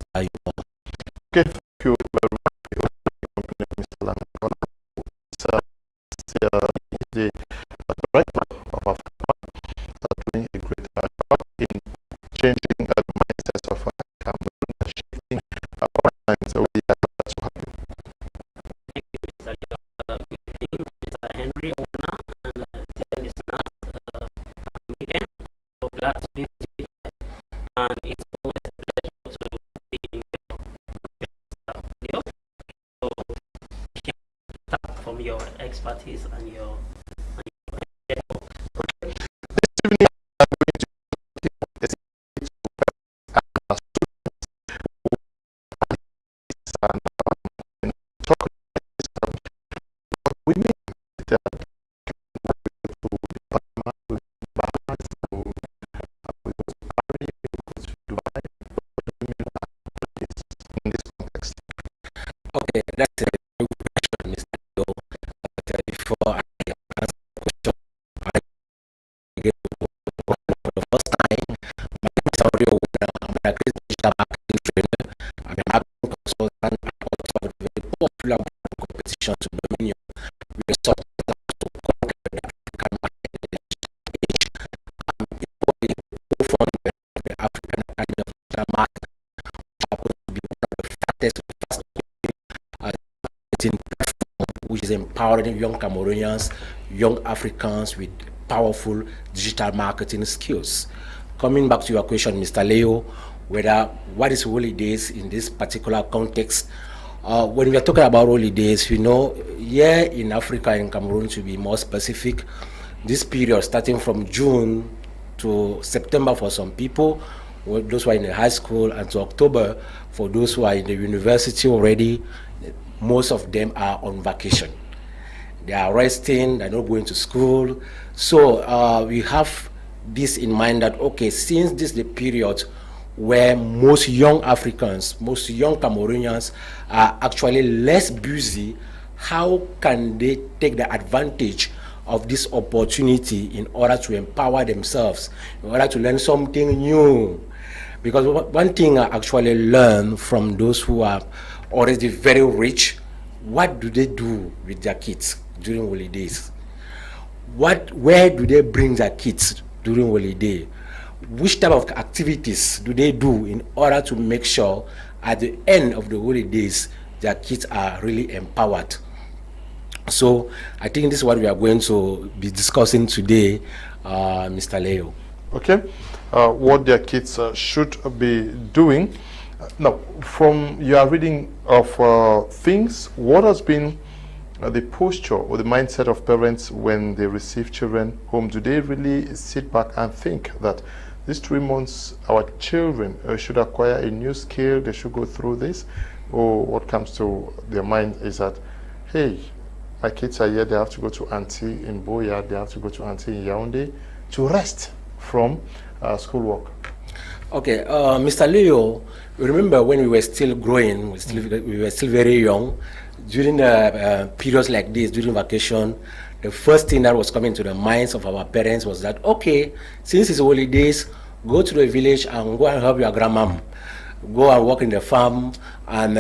Okay, thank you very much, Mr. Lam. It's the director of Africa doing a great job in changing the mindsets of Cameroon, shifting our minds. So we are so happy. Thank you, Mr. Good evening, Mr. Henry Ona, and dear listeners. Again, so glad to be with you, and it's always a pleasure to be in your video. So, start from your expertise and your Okay, that's a good question, Mr. Leo. But before I answer the question, I get for the first time. My name is Awudu. I'm a digital marketing trainer. I'm a marketing consultant. I also have a very popular competition to Dominion. We are sought to conquer the African market in the digital age. I'm equally co-founder of the African Academy of Digital Marketing, which happens to be one of the fastest platform which is empowering young Cameroonians, young Africans with powerful digital marketing skills. Coming back to your question, Mr. Leo, whether what is holidays in this particular context? When we are talking about holidays, you know, here in Africa, in Cameroon, to be more specific, this period starting from June to September for some people, those who are in the high school, and to October for those who are in the university already. Most of them are on vacation. They are resting, they're not going to school. So we have this in mind that, okay, since this is the period where most young Africans, most young Cameroonians are actually less busy, how can they take the advantage of this opportunity in order to empower themselves, in order to learn something new? Because one thing I actually learned from those who are already very rich, what do they do with their kids during holidays? Where do they bring their kids during holiday? Which type of activities do they do in order to make sure at the end of the holidays their kids are really empowered? So I think this is what we are going to be discussing today, Mr. Leo. Okay, what their kids should be doing. Now, from your reading of things, what has been the posture or the mindset of parents when they receive children home? Do they really sit back and think that these 3 months our children should acquire a new skill, they should go through this? Or what comes to their mind is that, hey, my kids are here, they have to go to auntie in Boya, they have to go to auntie in Yaoundé to rest from schoolwork? Okay, Mr. Leo, remember when we were still growing, we were still very young, during periods like this, during vacation, the first thing that was coming to the minds of our parents was that, okay, since it's holidays, go to the village and go and help your grandmom. Go and work in the farm, and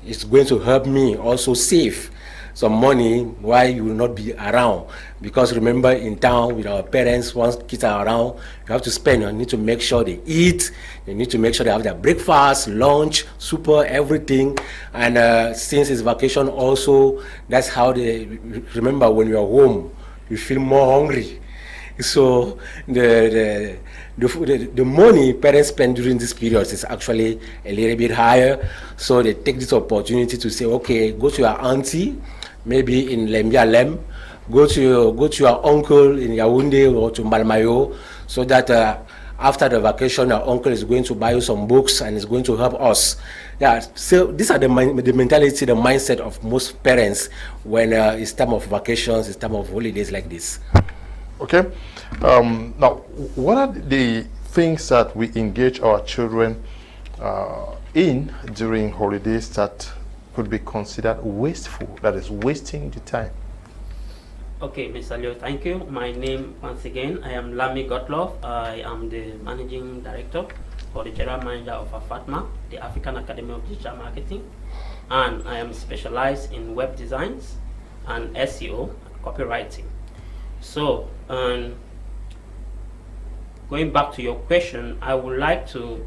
it's going to help me also save some money while you will not be around. Because remember, in town with our parents, once kids are around, you have to spend. You need to make sure they eat. You need to make sure they have their breakfast, lunch, super, everything. And since it's vacation also, that's how they remember when you're home, you feel more hungry. So the money parents spend during this period is actually a little bit higher. So they take this opportunity to say, okay, go to your auntie, maybe in Lembialem, go to your uncle in Yaoundé or to Malmayo, so that after the vacation, your uncle is going to buy you some books and is going to help us. Yeah, so these are the mentality, the mindset of most parents when it's time of vacations, it's time of holidays like this. Okay. Now, what are the things that we engage our children in during holidays that could be considered wasteful, that is wasting the time? Okay, Mr. Leo, thank you. My name, once again, I am Lami Gottloff. I am the Managing Director or the General Manager of AFATMA, the African Academy of Digital Marketing, and I am specialized in web designs and SEO, copywriting. So, going back to your question, I would like to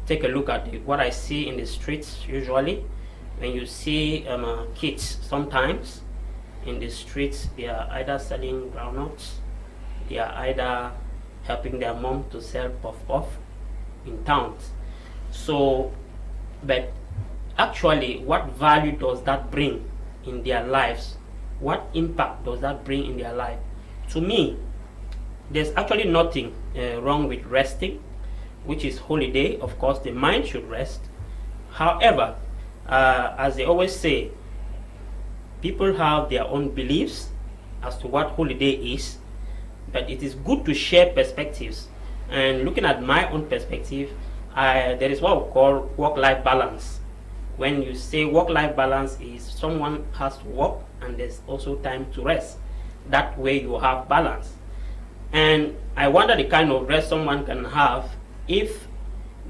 take a look at what I see in the streets usually. When you see kids sometimes in the streets, they are either selling groundnuts, they are either helping their mom to sell puff-puff in towns. So, but actually, what value does that bring in their lives? What impact does that bring in their life? To me, there's actually nothing wrong with resting, which is holiday. Of course, the mind should rest. However, as they always say, people have their own beliefs as to what holiday is, but it is good to share perspectives. And looking at my own perspective, there is what we call work-life balance. When you say work-life balance is someone has to work and there's also time to rest. That way you have balance. And I wonder the kind of rest someone can have if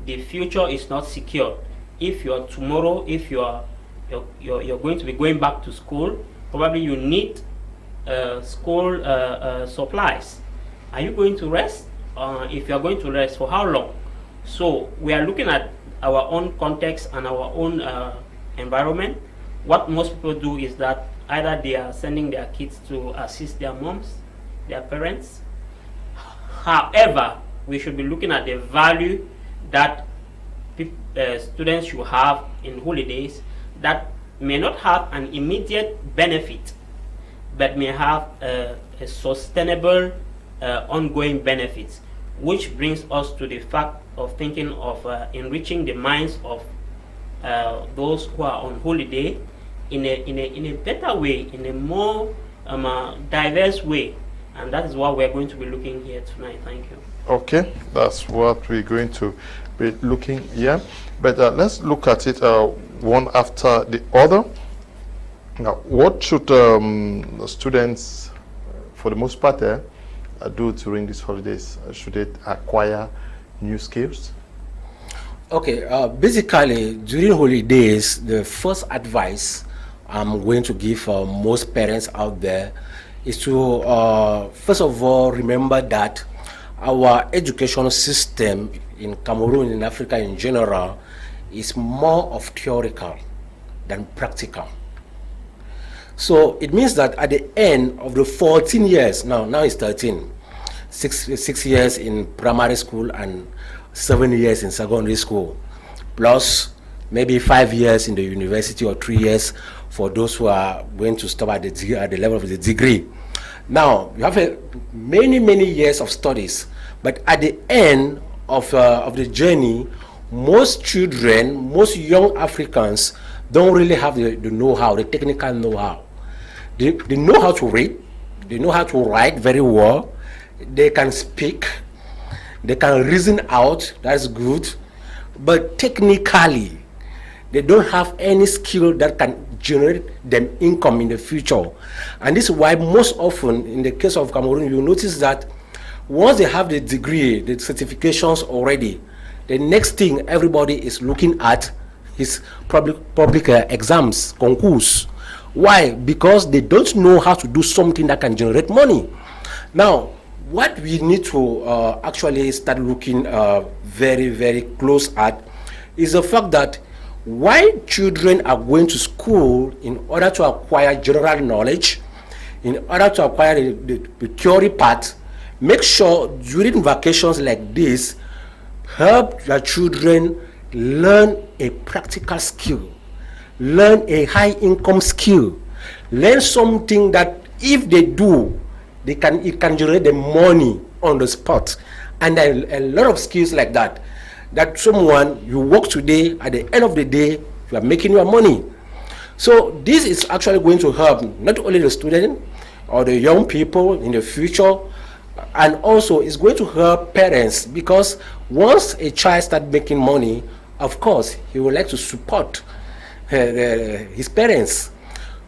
the future is not secure. If you're tomorrow, if you're going to be going back to school, probably you need school supplies. Are you going to rest? If you're going to rest, for how long? So we are looking at our own context and our own environment. What most people do is that either they are sending their kids to assist their moms, their parents. However, we should be looking at the value that students should have in holidays that may not have an immediate benefit, but may have a sustainable ongoing benefits, which brings us to the fact of thinking of enriching the minds of those who are on holiday in a better way, in a more diverse way. And that is what we're going to be looking here tonight. Thank you. Okay, that's what we're going to be looking here. But let's look at it one after the other. Now, what should the students, for the most part, do during these holidays? Should they acquire new skills? Okay, basically, during holidays, the first advice I'm going to give most parents out there is to, first of all, remember that our education system in Cameroon, in Africa in general, is more of theoretical than practical. So it means that at the end of the 14 years, now it's 13, six years in primary school and 7 years in secondary school, plus maybe 5 years in the university or 3 years for those who are going to stop at the level of the degree. Now, you have many years of studies, but at the end of the journey, most children, most young Africans don't really have the know-how, the technical know-how. They know how to read, they know how to write very well, they can speak, they can reason out, that's good, but technically, they don't have any skill that can generate them income in the future. And this is why most often, in the case of Cameroon, you notice that once they have the degree, the certifications already, the next thing everybody is looking at is public exams, concours. Why? Because they don't know how to do something that can generate money. Now, what we need to actually start looking very close at is the fact that why children are going to school in order to acquire general knowledge, in order to acquire the theory part. Make sure during vacations like this, help your children learn a practical skill, learn a high income skill, learn something that if they do, it can generate the money on the spot. And a lot of skills like that. That someone, you work today, at the end of the day, you are making your money. So this is actually going to help not only the student or the young people in the future, and also it's going to help parents, because once a child starts making money, of course, he would like to support his parents.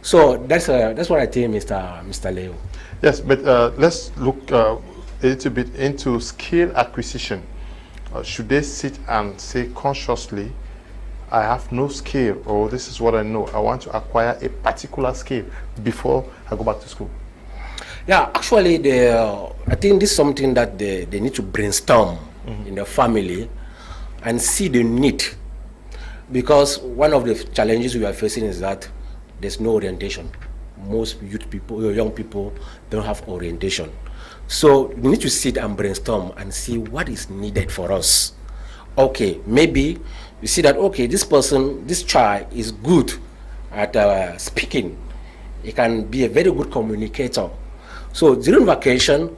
So that's what I think, Mr. Leo. Yes, but let's look a little bit into skill acquisition. should they sit and say consciously, I have no skill, or this is what I know, I want to acquire a particular skill before I go back to school? Yeah, actually, I think this is something that they need to brainstorm in the family and see the need. Because one of the challenges we are facing is that there's no orientation. Most youth people, young people, don't have orientation. So we need to sit and brainstorm and see what is needed for us. Okay, maybe you see that, okay, this person, this child is good at speaking. He can be a very good communicator. So during vacation,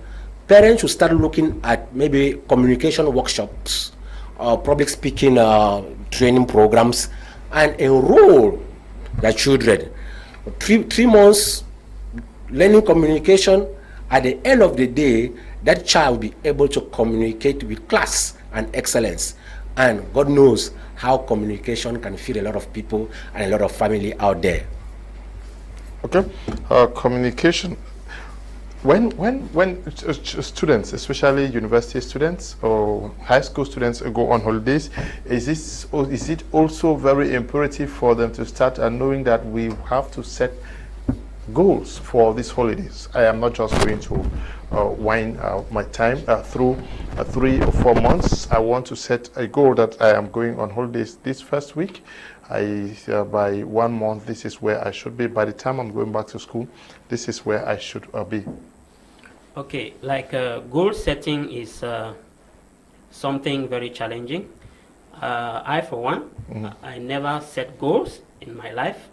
parents should start looking at maybe communication workshops, public speaking training programs, and enroll their children. 3 months learning communication. At the end of the day, that child will be able to communicate with class and excellence. And God knows how communication can feed a lot of people and a lot of family out there. Okay, communication. When students, especially university students or high school students, go on holidays, is it also very imperative for them to start knowing that we have to set goals for these holidays? I am not just going to wind my time through 3 or 4 months. I want to set a goal that I am going on holidays this first week. By 1 month, this is where I should be. By the time I'm going back to school, this is where I should be. Okay, like goal setting is something very challenging. I, for one, I never set goals in my life.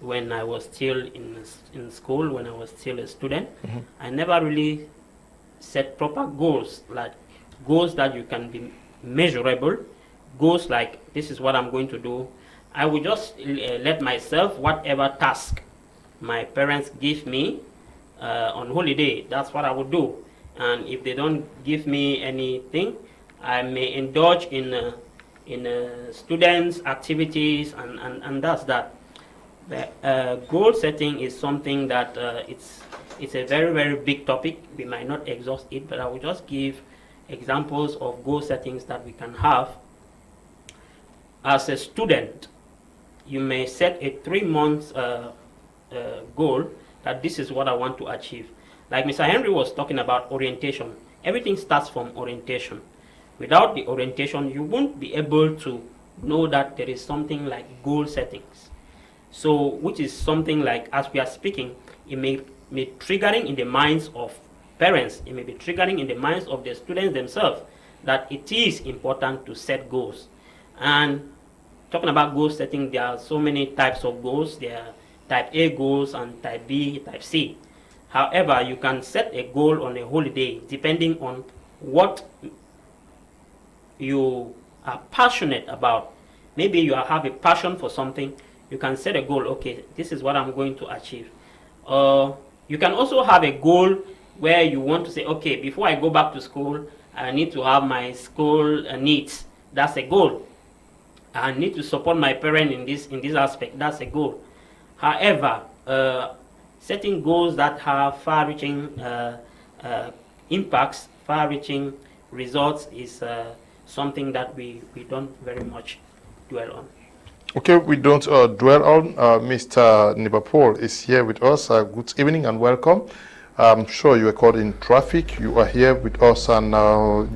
When I was still in school, when I was still a student, I never really set proper goals, like goals that you can be measurable, goals like this is what I'm going to do. I would just let myself, whatever task my parents give me on holiday, that's what I would do. And if they don't give me anything, I may indulge in students' activities, and that's that. Goal setting is something that it's a very, very big topic. We might not exhaust it, but I will just give examples of goal settings that we can have. As a student, you may set a 3-month goal that this is what I want to achieve. Like Mr. Henry was talking about orientation. Everything starts from orientation. Without the orientation, you won't be able to know that there is something like goal settings. So, which is something like, as we are speaking, it may be triggering in the minds of parents, it may be triggering in the minds of the students themselves that it is important to set goals. And talking about goal setting, there are so many types of goals. There are type A goals and type B, type C. However, you can set a goal on a holiday depending on what you are passionate about. Maybe you have a passion for something. You can set a goal, okay, this is what I'm going to achieve. You can also have a goal where you want to say, okay, before I go back to school, I need to have my school needs. That's a goal. I need to support my parent in this aspect. That's a goal. However, setting goals that have far-reaching impacts, far-reaching results is something that we don't very much dwell on. Okay, we don't dwell on. Mr. Nibapol is here with us. Good evening and welcome. I'm sure you are caught in traffic. You are here with us, and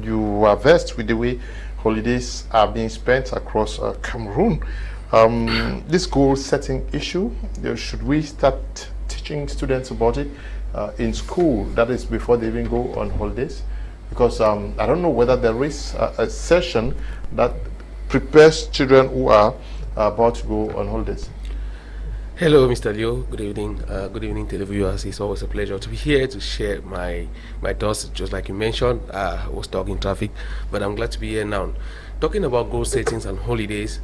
you are versed with the way holidays are being spent across Cameroon. This goal setting issue, should we start teaching students about it in school, that is before they even go on holidays? Because I don't know whether there is a session that prepares children who are about to go on holidays. Hello, Mr. Leo. Good evening. Good evening, televiewers. It's always a pleasure to be here to share my thoughts. Just like you mentioned, I was stuck in traffic, but I'm glad to be here now. Talking about goal settings and holidays,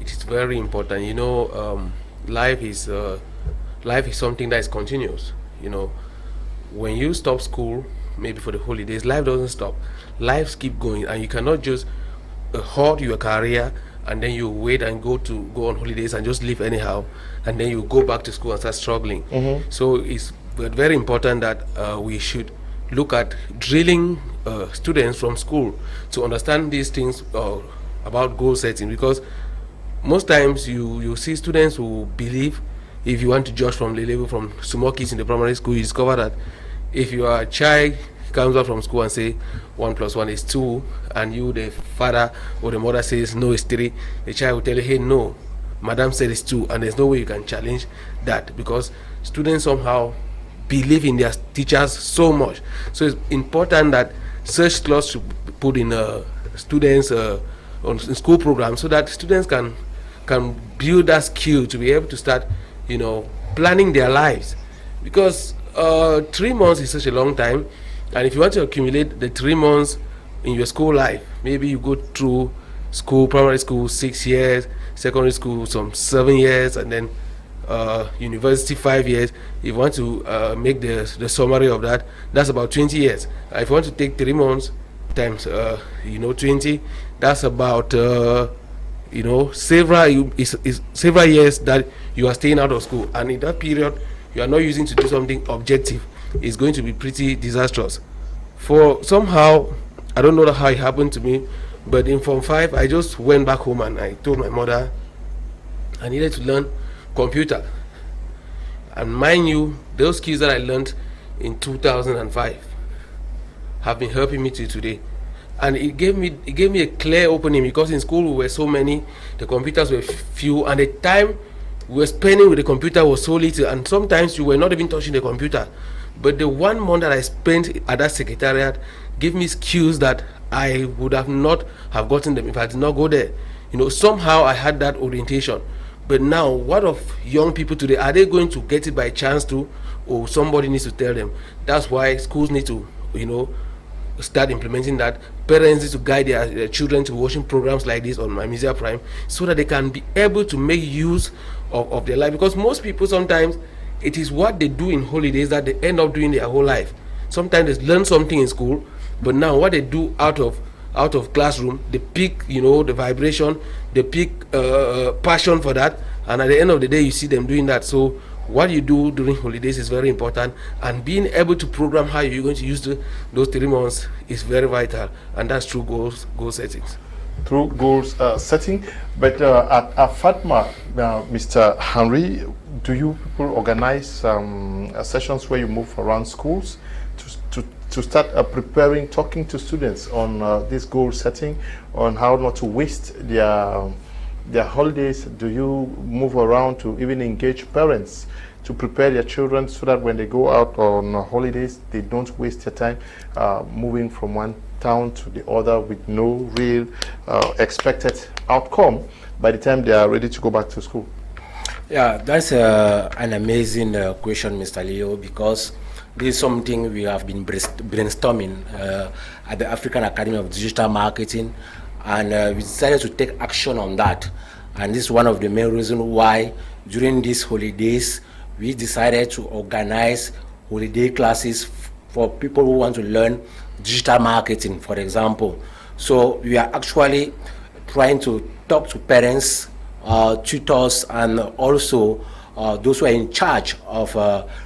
it is very important. You know, life is something that is continuous. You know, when you stop school, maybe for the holidays, life doesn't stop. Lives keep going, and you cannot just halt your career and then you wait and go on holidays and just live anyhow, and then you go back to school and start struggling. So it's very important that we should look at drilling students from school to understand these things about goal setting, because most times you see students who believe, if you want to judge from the level from small kids in the primary school, you discover that if your child comes out from school and say 1 + 1 is 2, and you, the father or the mother, says no, it's 3, the child will tell you, hey, no, madam said it's 2, and there's no way you can challenge that, because students somehow believe in their teachers so much. So it's important that such clause should be put in students on school programs, so that students can build that skill to be able to start, planning their lives, because 3 months is such a long time. And if you want to accumulate the 3 months in your school life, maybe you go through school, primary school 6 years, secondary school some 7 years, and then university 5 years. If you want to make the summary of that, that's about 20 years. If you want to take 3 months times 20, that's about several years that you are staying out of school, and in that period you are not using to do something objective. It's going to be pretty disastrous. For somehow, I don't know how it happened to me, but in Form 5 I just went back home and I told my mother I needed to learn computer. And mind you, those skills that I learned in 2005 have been helping me till today. And it gave me a clear opening, because in school we were so many, the computers were few, and the time we were spending with the computer was so little, and sometimes you were not even touching the computer. But the 1 month that I spent at that secretariat gave me skills that I would have not have gotten them if I did not go there. Somehow I had that orientation. But now, what of young people today? Are they going to get it by chance too, or somebody needs to tell them? That's why schools need to, start implementing that. Parents need to guide their children to watching programs like this on My Media Prime, so that they can be able to make use of their life. Because most people, sometimes it is what they do in holidays that they end up doing their whole life. Sometimes they learn something in school, but now what they do out of classroom, they pick the vibration, they pick passion for that, and at the end of the day you see them doing that. So what you do during holidays is very important, and being able to program how you're going to use those 3 months is very vital, and that's through goal settings. Through goals setting. But at Fatma, Mr. Henry, do you people organize sessions where you move around schools to start talking to students on this goal setting, on how not to waste their holidays? Do you move around to even engage parents to prepare their children so that when they go out on holidays, they don't waste their time moving from one town to the other with no real expected outcome by the time they are ready to go back to school? Yeah, that's an amazing question, Mr. Leo, because this is something we have been brainstorming at the African Academy of Digital Marketing, and we decided to take action on that. And this is one of the main reasons why during these holidays we decided to organize holiday classes for people who want to learn digital marketing, for example. So we are actually trying to talk to parents, tutors, and also those who are in charge of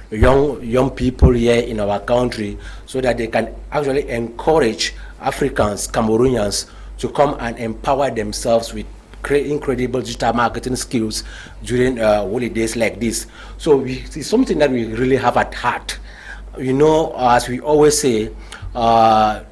young people here in our country, so that they can actually encourage Africans, Cameroonians, to come and empower themselves with incredible digital marketing skills during holidays like this. So it's something that we really have at heart. As we always say, the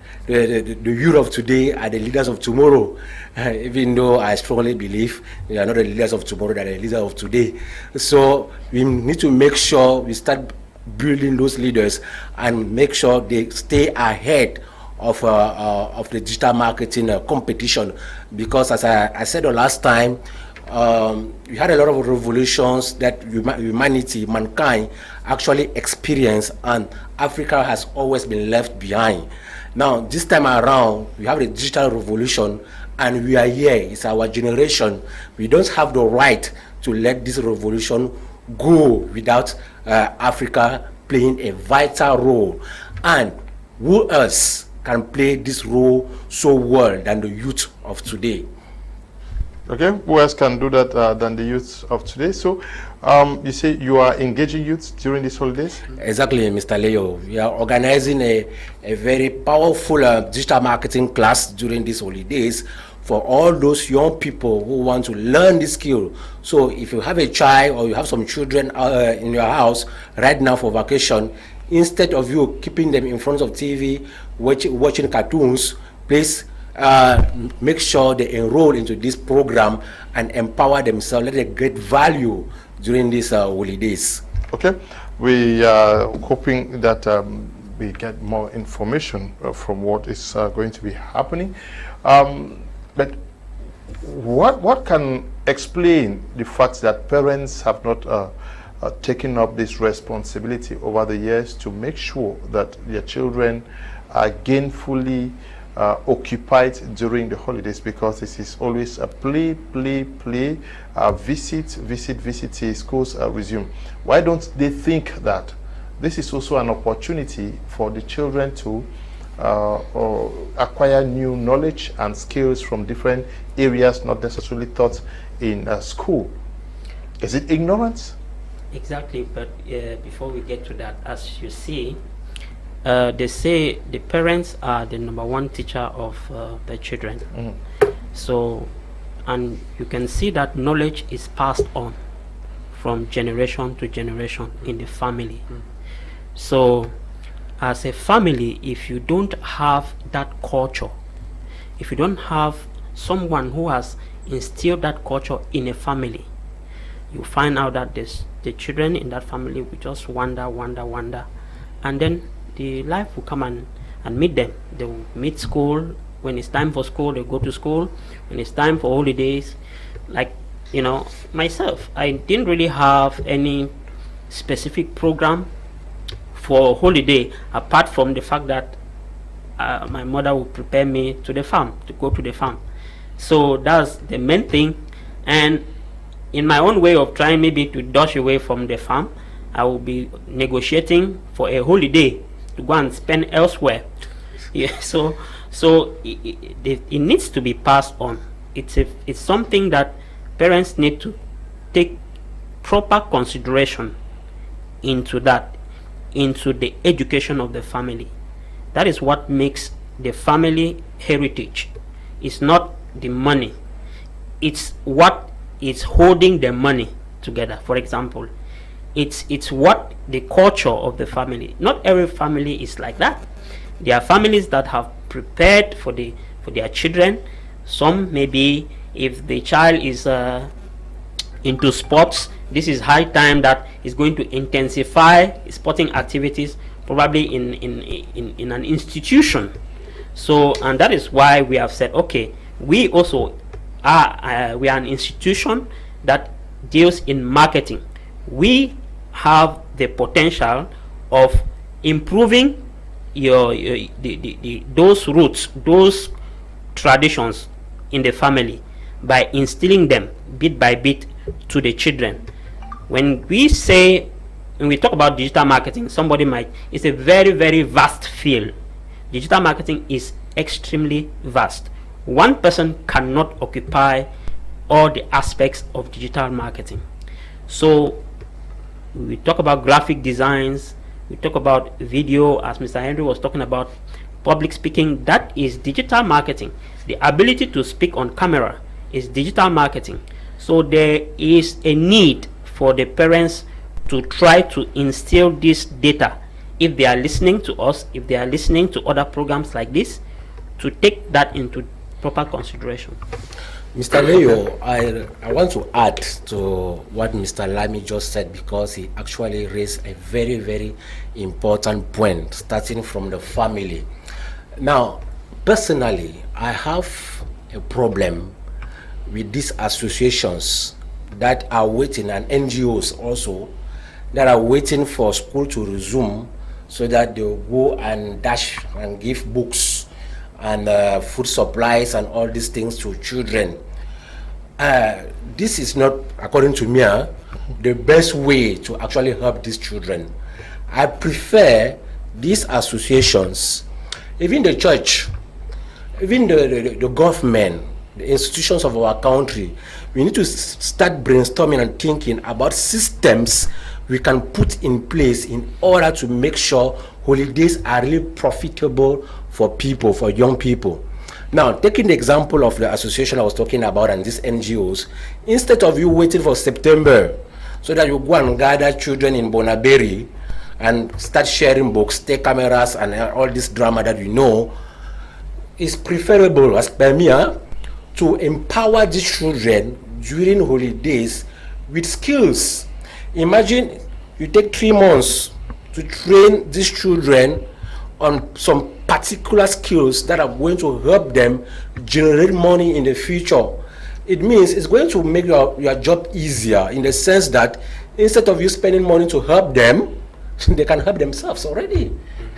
youth of today are the leaders of tomorrow. Even though I strongly believe they are not the leaders of tomorrow, they are the leaders of today. So we need to make sure we start building those leaders and make sure they stay ahead of the digital marketing competition. Because as I said the last time, we had a lot of revolutions that mankind actually experienced, and Africa has always been left behind. Now, this time around, we have the digital revolution, and we are here. It's our generation. We don't have the right to let this revolution go without Africa playing a vital role. And who else can play this role so well than the youth of today? Okay, who else can do that than the youth of today? So, you say you are engaging youth during these holidays? Exactly, Mr. Leo. We are organizing a very powerful digital marketing class during these holidays for all those young people who want to learn this skill. So if you have a child or you have some children in your house right now for vacation, instead of you keeping them in front of TV watching cartoons, please make sure they enroll into this program and empower themselves, let them get value during these holidays. Okay, we are hoping that we get more information from what is going to be happening. But what can explain the fact that parents have not taken up this responsibility over the years to make sure that their children are gainfully occupied during the holidays? Because this is always a play, visit till schools resume. Why don't they think that this is also an opportunity for the children to acquire new knowledge and skills from different areas not necessarily taught in school? Is it ignorance? Exactly, but before we get to that, as you see, they say the parents are the #1 teacher of the children. So, and you can see that knowledge is passed on from generation to generation in the family. So, as a family, if you don't have that culture, if you don't have someone who has instilled that culture in a family, you find out that the children in that family will just wander, and then the life will come and meet them. They will meet school. When it's time for school, they go to school. When it's time for holidays, like, you know, myself, I didn't really have any specific program for holiday apart from the fact that my mother would prepare me to the farm, to go to the farm. So that's the main thing. And in my own way of trying maybe to dodge away from the farm, I will be negotiating for a holiday to go and spend elsewhere. Yeah, so it needs to be passed on. It's something that parents need to take proper consideration into the education of the family. That is what makes the family heritage. It's not the money, it's what is holding the money together. For example, it's what the culture of the family. Not every family is like that. There are families that have prepared for their children. Some, maybe if the child is into sports, this is high time that is going to intensify sporting activities, probably in an institution. So, and that is why we have said, okay, we also are we are an institution that deals in marketing. We have the potential of improving those roots, those traditions in the family by instilling them bit by bit to the children. When we talk about digital marketing, somebody might, it's a very, very vast field. Digital marketing is extremely vast. One person cannot occupy all the aspects of digital marketing. So we talk about graphic designs, we talk about video, as Mr. Henry was talking about, public speaking. That is digital marketing. The ability to speak on camera is digital marketing. So there is a need for the parents to try to instill this data, if they are listening to us, if they are listening to other programs like this, to take that into proper consideration. Mr. Leo, I want to add to what Mr. Lamy just said, because he actually raised a very, very important point, starting from the family. Now, personally, I have a problem with these associations that are waiting, and NGOs also, that are waiting for school to resume so that they'll go and dash and give books and food supplies and all these things to children. This is not, according to me, the best way to actually help these children. I prefer these associations, even the church, even the government, the institutions of our country, we need to start brainstorming and thinking about systems we can put in place in order to make sure holidays are really profitable for people, for young people. Now, taking the example of the association I was talking about and these NGOs, instead of you waiting for September so that you go and gather children in Bonaberi and start sharing books, take cameras and all this drama that you know, it's preferable, as per me, to empower these children during holidays with skills. Imagine you take 3 months to train these children on some particular skills that are going to help them generate money in the future. It means it's going to make your job easier, in the sense that instead of you spending money to help them, they can help themselves already.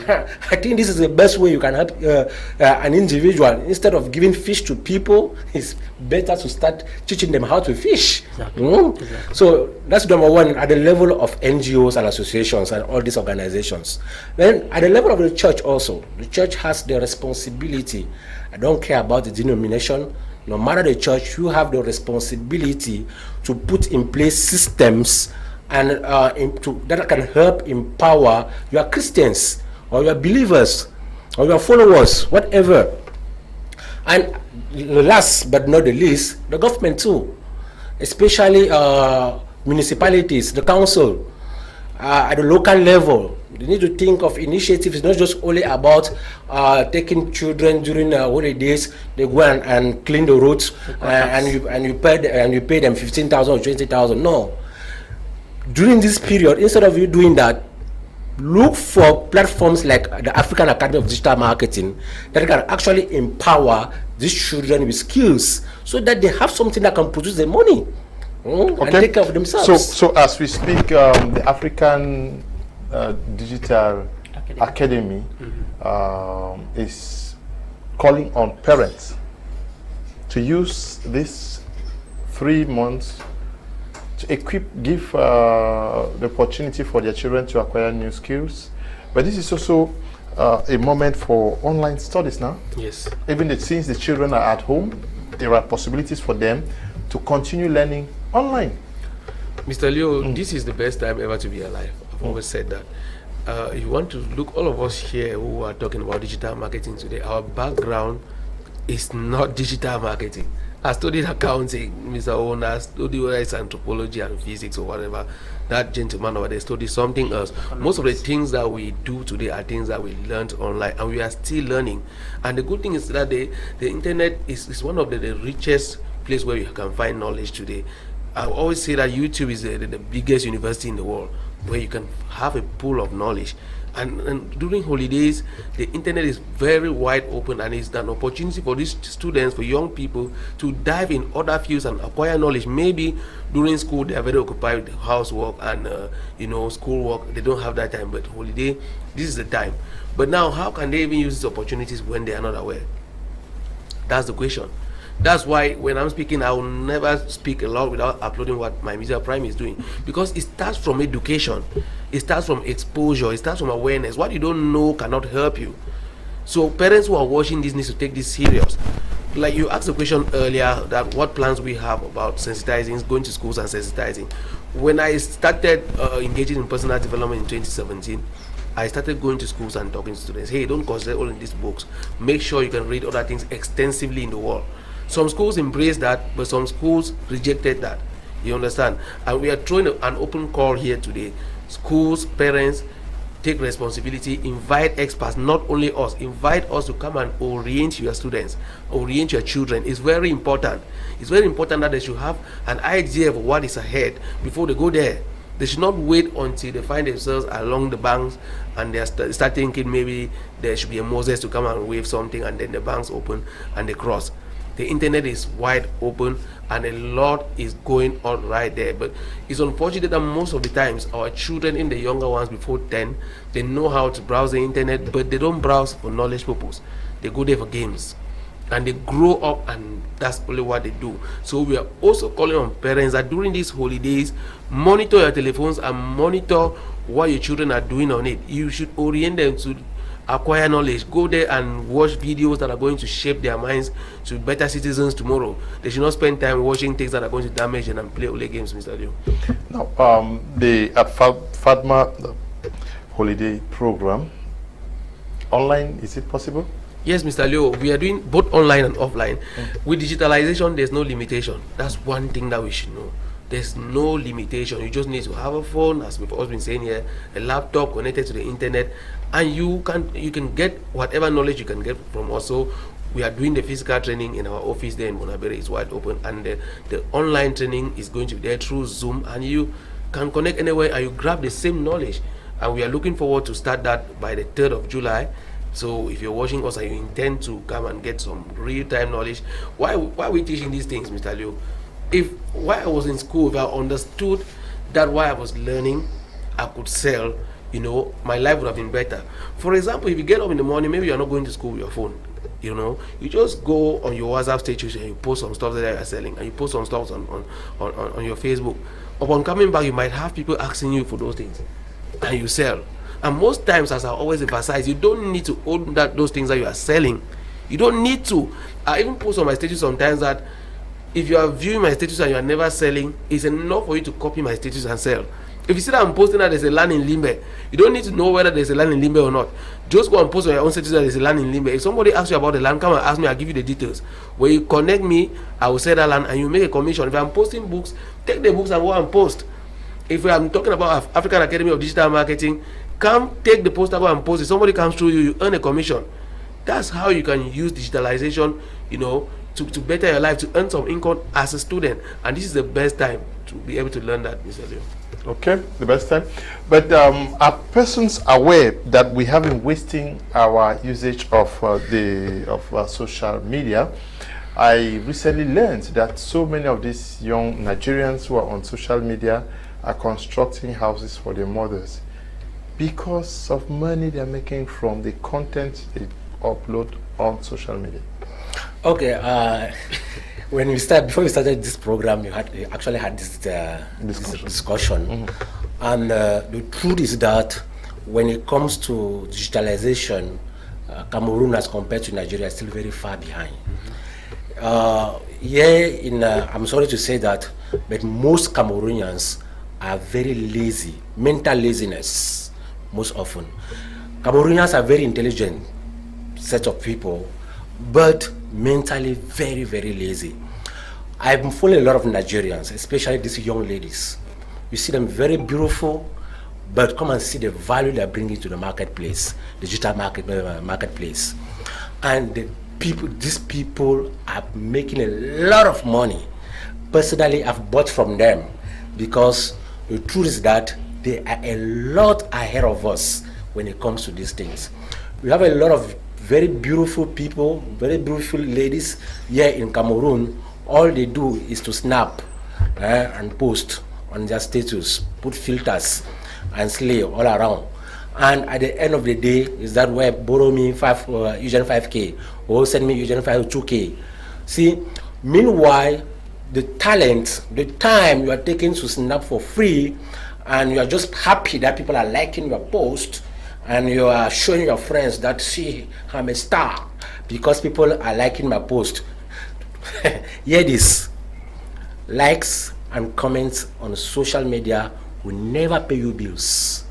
I think this is the best way you can help an individual. Instead of giving fish to people, it's better to start teaching them how to fish. Exactly. Exactly. So that's number one, at the level of NGOs and associations and all these organizations. Then at the level of the church also, the church has the responsibility. I don't care about the denomination. No matter the church, you have the responsibility to put in place systems and that can help empower your Christians or your believers or your followers, whatever. And last but not the least, the government too, especially municipalities, the council, at the local level. They need to think of initiatives. It's not just only about taking children during holidays. They go and clean the roads and you pay them 15,000 or 20,000. No. During this period, instead of you doing that, look for platforms like the African Academy of Digital Marketing that can actually empower these children with skills so that they have something that can produce the money and take care of themselves. So as we speak, the African Digital Academy is calling on parents to use this 3 months to give the opportunity for their children to acquire new skills. But this is also a moment for online studies now. Yes. Even since the children are at home, there are possibilities for them to continue learning online. Mr. Leo, this is the best time ever to be alive. I've always said that. You want to look, all of us here who are talking about digital marketing today, our background is not digital marketing. I studied accounting, Mr. Owen. I studied whether it's anthropology and physics or whatever. That gentleman over there studied something else. Most of the things that we do today are things that we learned online, and we are still learning. And the good thing is that the internet is one of the richest place where you can find knowledge today. I always say that YouTube is the biggest university in the world, where you can have a pool of knowledge. And during holidays, the internet is very wide open, and it's an opportunity for these students, for young people, to dive in other fields and acquire knowledge. Maybe during school they are very occupied with housework and schoolwork. They don't have that time, but holiday, this is the time. But now, how can they even use these opportunities when they are not aware? That's the question. That's why when I'm speaking, I will never speak a lot without uploading what my Media Prime is doing, because it starts from education, it starts from exposure, it starts from awareness. What you don't know cannot help you. So parents who are watching this need to take this serious. Like you asked the question earlier, that what plans we have about sensitizing, going to schools and sensitizing. When I started engaging in personal development in 2017, I started going to schools and talking to students. Hey, don't consider all in these books. Make sure you can read other things extensively in the world. Some schools embraced that, but some schools rejected that. You understand? And we are throwing an open call here today. Schools, parents, take responsibility, invite experts, not only us, invite us to come and orient your students, orient your children. It's very important. It's very important that they should have an idea of what is ahead before they go there. They should not wait until they find themselves along the banks and they start thinking maybe there should be a Moses to come and wave something, and then the banks open and they cross. The internet is wide open and a lot is going on right there. But it's unfortunate that most of the times our children, in the younger ones before 10, they know how to browse the internet, but they don't browse for knowledge purpose. They go there for games. And they grow up and that's only what they do. So we are also calling on parents that during these holidays, monitor your telephones and monitor what your children are doing on it. You should orient them to acquire knowledge. Go there and watch videos that are going to shape their minds to better citizens tomorrow. They should not spend time watching things that are going to damage them and play only games, Mr. Leo. Now, the FADMA holiday program, online, is it possible? Yes, Mr. Leo, we are doing both online and offline. With digitalization, there's no limitation. That's one thing that we should know. There's no limitation. You just need to have a phone, as we've always been saying here, a laptop connected to the internet, and you can get whatever knowledge you can get from us. So we are doing the physical training in our office there in Bonabere. It's wide open, and the online training is going to be there through Zoom, and you can connect anywhere and you grab the same knowledge. And we are looking forward to start that by the 3rd of July. So if you're watching us and you intend to come and get some real-time knowledge, why are we teaching these things, Mr. Leo? While I was in school, if I understood that while I was learning, I could sell, you know, my life would have been better. For example, if you get up in the morning, maybe you're not going to school with your phone, you know, you just go on your WhatsApp status and you post some stuff that you're selling, and you post some stuff on your Facebook. Upon coming back, you might have people asking you for those things, and you sell. And most times, as I always emphasize, you don't need to own those things that you are selling. You don't need to. I even post on my status sometimes that if you are viewing my status and you are never selling, it's enough for you to copy my status and sell. If you see that I'm posting that there's a land in Limbe, you don't need to know whether there's a land in Limbe or not. Just go and post on your own status that there's a land in Limbe. If somebody asks you about the land, come and ask me, I'll give you the details. When you connect me, I will sell that land and you make a commission. If I'm posting books, take the books and go and post. If I'm talking about African Academy of Digital Marketing, come take the poster, go and post it. Somebody comes through you earn a commission. That's how you can use digitalization, you know, to better your life, to earn some income as a student. And this is the best time to be able to learn that, Mr. Leo. Okay, the best time. But are persons aware that we have been wasting our usage of social media? I recently learned that so many of these young Nigerians who are on social media are constructing houses for their mothers because of money they're making from the content they upload on social media. Okay, before we started this program, you actually had this discussion. And the truth is that when it comes to digitalization, Cameroon as compared to Nigeria is still very far behind. I'm sorry to say that, but most Cameroonians are very lazy, mental laziness most often. Cameroonians are very intelligent set of people, but mentally very, very lazy. I've followed a lot of Nigerians, especially these young ladies. You see them very beautiful, but come and see the value they're bringing to the marketplace, the digital marketplace. And these people are making a lot of money. Personally, I've bought from them because the truth is that they are a lot ahead of us when it comes to these things. We have a lot of very beautiful people, very beautiful ladies here in Cameroon. All they do is to snap and post on their status, put filters and slay all around. And at the end of the day, is that where borrow me Eugene 5K or send me Eugene 2K. See, meanwhile, the talent, the time you are taking to snap for free, and you are just happy that people are liking your post, and you are showing your friends that, see, I'm a star because people are liking my post. Hear this: likes and comments on social media will never pay you bills.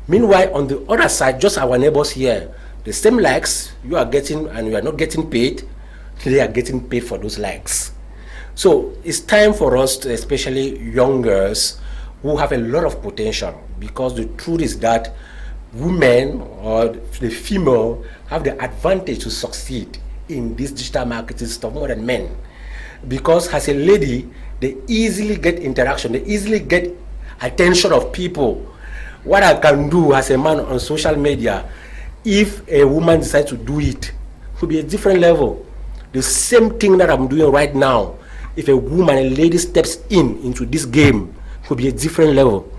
Meanwhile, on the other side, just our neighbors here, the same likes you are getting and you are not getting paid, they are getting paid for those likes. So it's time for us, to, especially young girls who have a lot of potential, because the truth is that women or the female have the advantage to succeed in this digital marketing stuff more than men, because as a lady they easily get interaction, they easily get attention of people. What I can do as a man on social media, if a woman decides to do it, will be a different level. The same thing that I'm doing right now, if a woman, a lady steps into this game, will be a different level.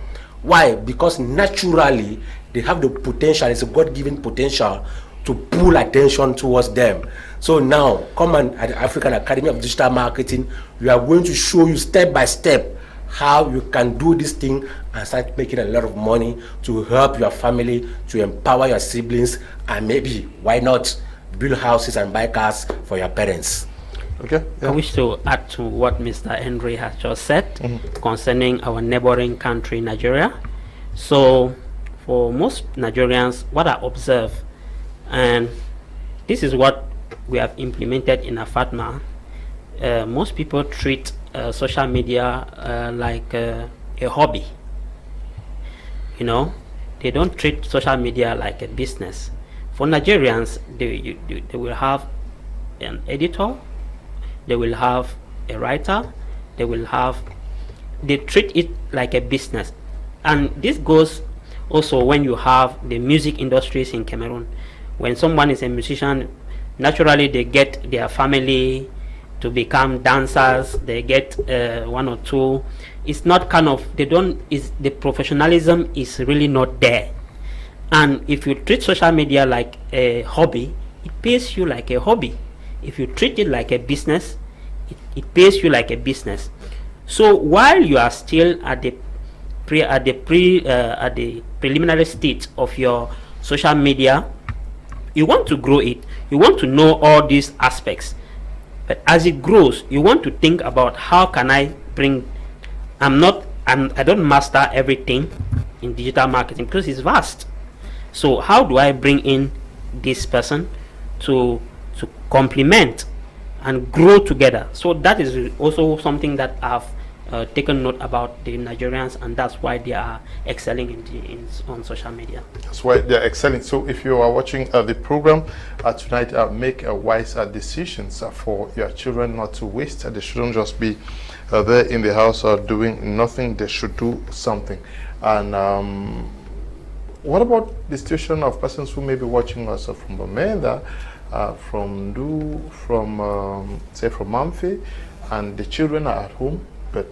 Why? Because naturally they have the potential, it's a God-given potential to pull attention towards them. So now, come on, at the African Academy of Digital Marketing, we are going to show you step by step how you can do this thing and start making a lot of money to help your family, to empower your siblings, and maybe, why not, build houses and buy cars for your parents. Okay. I wish to add to what Mr. Henry has just said concerning our neighboring country, Nigeria. So, for most Nigerians, what I observe, and this is what we have implemented in Afatma, most people treat social media like a hobby. You know, they don't treat social media like a business. For Nigerians, they will have an editor, they will have a writer, they treat it like a business. And this goes also when you have the music industries in Cameroon. When someone is a musician, naturally they get their family to become dancers, they get one or two. It's not kind of, the professionalism is really not there. And if you treat social media like a hobby, it pays you like a hobby. If you treat it like a business, it pays you like a business. So while you are still at the preliminary stage of your social media, you want to grow it, you want to know all these aspects, but as it grows, you want to think about how can I bring, I don't master everything in digital marketing because it's vast. So how do I bring in this person to complement and grow together? So that is also something that I've taken note about the Nigerians, and that's why they are excelling on social media. That's why they're excelling. So if you are watching the program tonight, make wise decisions for your children not to waste. They shouldn't just be there in the house doing nothing. They should do something. And what about the situation of persons who may be watching us from Bamenda, from Du, from say from Mamfe, and the children are at home, but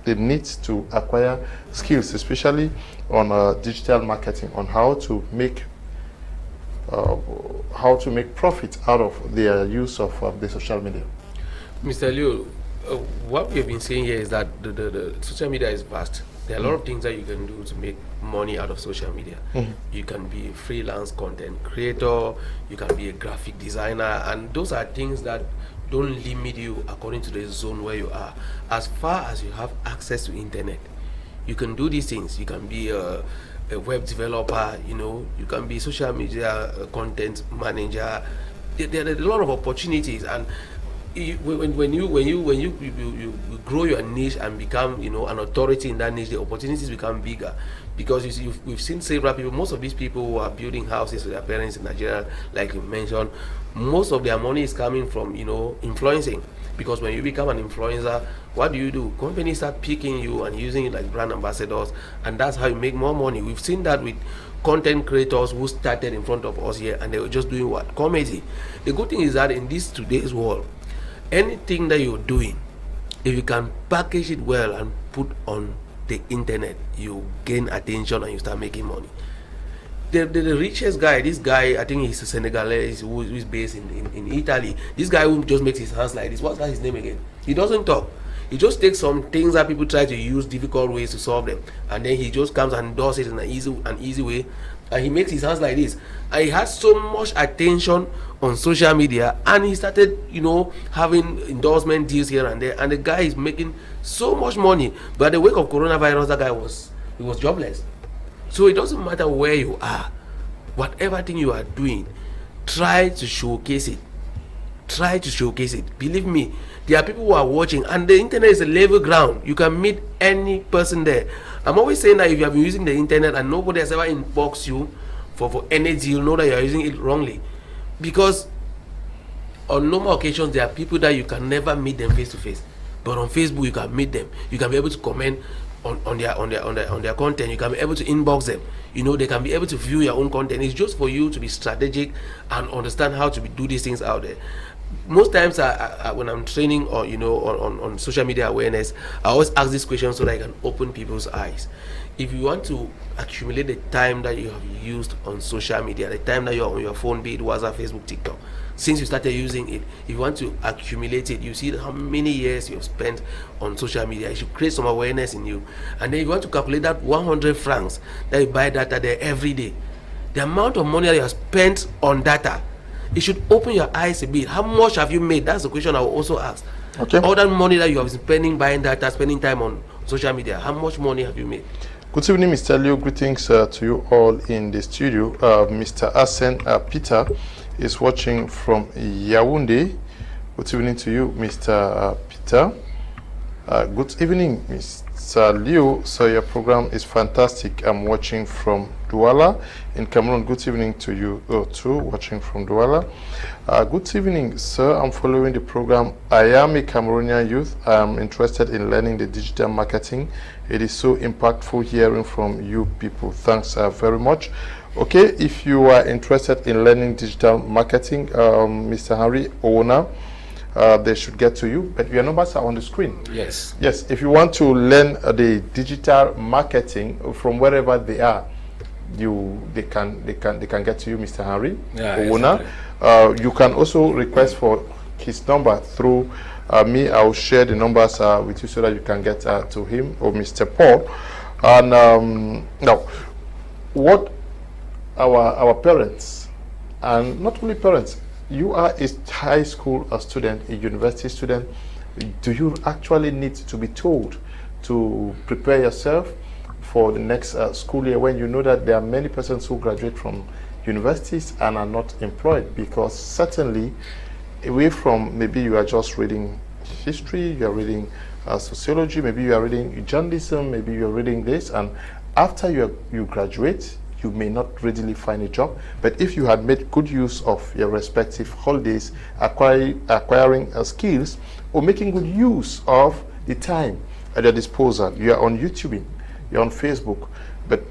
they need to acquire skills, especially on digital marketing, on how to make profit out of their use of the social media. Mr. Leo, what we have been saying here is that the social media is vast. There are a lot of things that you can do to make money out of social media. You can be a freelance content creator, you can be a graphic designer, and those are things that don't limit you according to the zone where you are. As far as you have access to internet, you can do these things. You can be a web developer, you know, you can be social media content manager. There are a lot of opportunities, and when you grow your niche and become, you know, an authority in that niche, the opportunities become bigger. Because you see, we've seen several people, most of these people who are building houses with their parents in Nigeria, like you mentioned, most of their money is coming from, you know, influencing. Because when you become an influencer, what do? Companies start picking you and using you like brand ambassadors, and that's how you make more money. We've seen that with content creators who started in front of us here, and they were just doing what? Comedy. The good thing is that in this today's world, anything that you're doing, if you can package it well and put on the internet, you gain attention and you start making money. The richest guy, this guy, I think he's a Senegalese who is based in Italy. This guy who just makes his hands like this, what's that his name again? He doesn't talk. He just takes some things that people try to use difficult ways to solve them, and then he just comes and does it in an easy way, and he makes his hands like this. And he has so much attention on social media, and he started, you know, having endorsement deals here and there, and the guy is making so much money. But at the wake of coronavirus, that guy was jobless. So it doesn't matter where you are, whatever thing you are doing, try to showcase it. Try to showcase it. Believe me, there are people who are watching, and the internet is a level ground. You can meet any person there. I'm always saying that if you have been using the internet and nobody has ever inboxed you for any deal, know that you are using it wrongly. Because on normal occasions, there are people that you can never meet them face to face, but on Facebook you can meet them. You can be able to comment on their content. You can be able to inbox them. You know, they can be able to view your own content. It's just for you to be strategic and understand how to do these things out there. most times when I'm training or on social media awareness, I always ask this question so that I can open people's eyes. If you want to accumulate the time that you have used on social media, the time that you're on your phone, be it WhatsApp, Facebook, TikTok, since you started using it, if you want to accumulate it, you see how many years you have spent on social media. You should create some awareness in you. And then if you want to calculate that 100 francs that you buy data there every day, the amount of money that you have spent on data, it should open your eyes a bit. How much have you made? That's the question I will also ask. Okay. All that money that you have been spending buying data, spending time on social media, how much money have you made? Good evening, Mr. Leo. Greetings to you all in the studio. Mr. Asen Peter is watching from Yaoundé. Good evening to you, Mr. Peter. Good evening, Mr. Leo. So your program is fantastic. I'm watching from Douala in Cameroon. Good evening to you too, watching from Douala. Good evening, sir. I'm following the program. I am a Cameroonian youth. I'm interested in learning the digital marketing. It is so impactful hearing from you people. Thanks very much. Okay, if you are interested in learning digital marketing, Mr. Henry Owona, they should get to you, but your numbers are on the screen. Yes. Yes, if you want to learn the digital marketing from wherever they are, they can get to you, Mr. Henry Owona. Exactly. You can also request for his number through me. I'll share the numbers with you so that you can get to him or Mr. Paul. And now, what our parents, and not only parents, you are a high school student, a university student, do you actually need to be told to prepare yourself for the next school year when you know that there are many persons who graduate from universities and are not employed? Because certainly, away from maybe you are just reading history, you are reading sociology, maybe you are reading journalism, maybe you are reading this, and after you graduate, you may not readily find a job. But if you had made good use of your respective holidays, acquiring skills, or making good use of the time at your disposal, you are on YouTube, you're on Facebook, but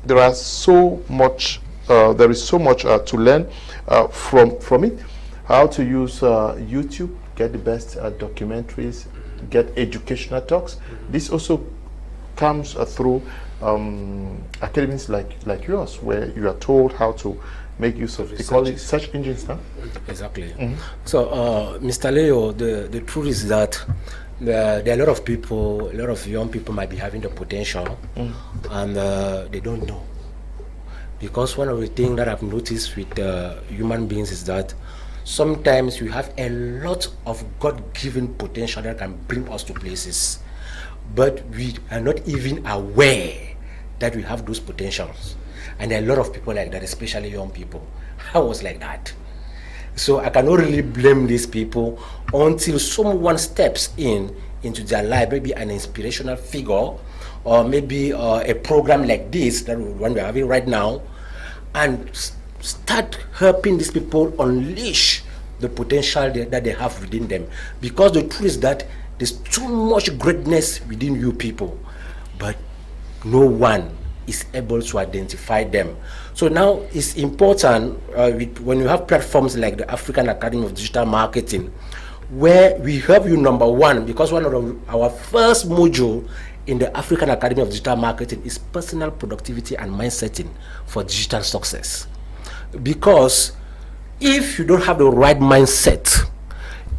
there is so much to learn from it. How to use YouTube, get the best documentaries, get educational talks. This also comes through academies like yours, where you are told how to make use of, they call it search engines now. Exactly. So, Mr. Leo, the truth is that there are a lot of people, a lot of young people might be having the potential, and they don't know. Because one of the things that I've noticed with human beings is that sometimes we have a lot of God-given potential that can bring us to places, but we are not even aware that we have those potentials. And there are a lot of people like that, especially young people. I was like that. So I cannot really blame these people until someone steps into their life, maybe an inspirational figure, or maybe a program like this, that one we're having right now, and start helping these people unleash the potential that they have within them. Because the truth is that there's too much greatness within you people, but no one is able to identify them. So now it's important when you have platforms like the African Academy of Digital Marketing, where we help you, number one, because one of our first module in the African Academy of Digital Marketing is personal productivity and mindsetting for digital success. Because if you don't have the right mindset,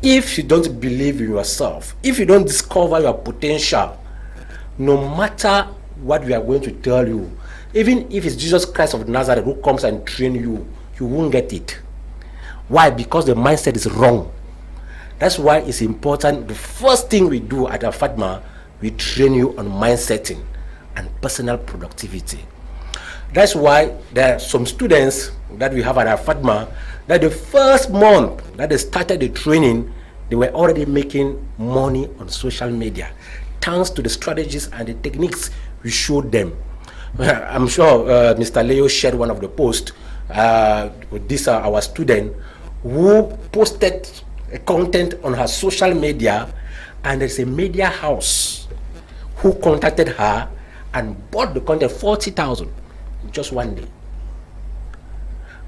if you don't believe in yourself, if you don't discover your potential, no matter what we are going to tell you, even if it's Jesus Christ of Nazareth who comes and train you, you won't get it. Why? Because the mindset is wrong. That's why it's important. The first thing we do at Fatma, we train you on mindsetting and personal productivity. That's why there are some students that we have at Fatma that the first month that they started the training, they were already making money on social media, thanks to the strategies and the techniques we showed them. I'm sure Mr. Leo shared one of the posts with this our student who posted a content on her social media, and there's a media house who contacted her and bought the content 40,000 just one day.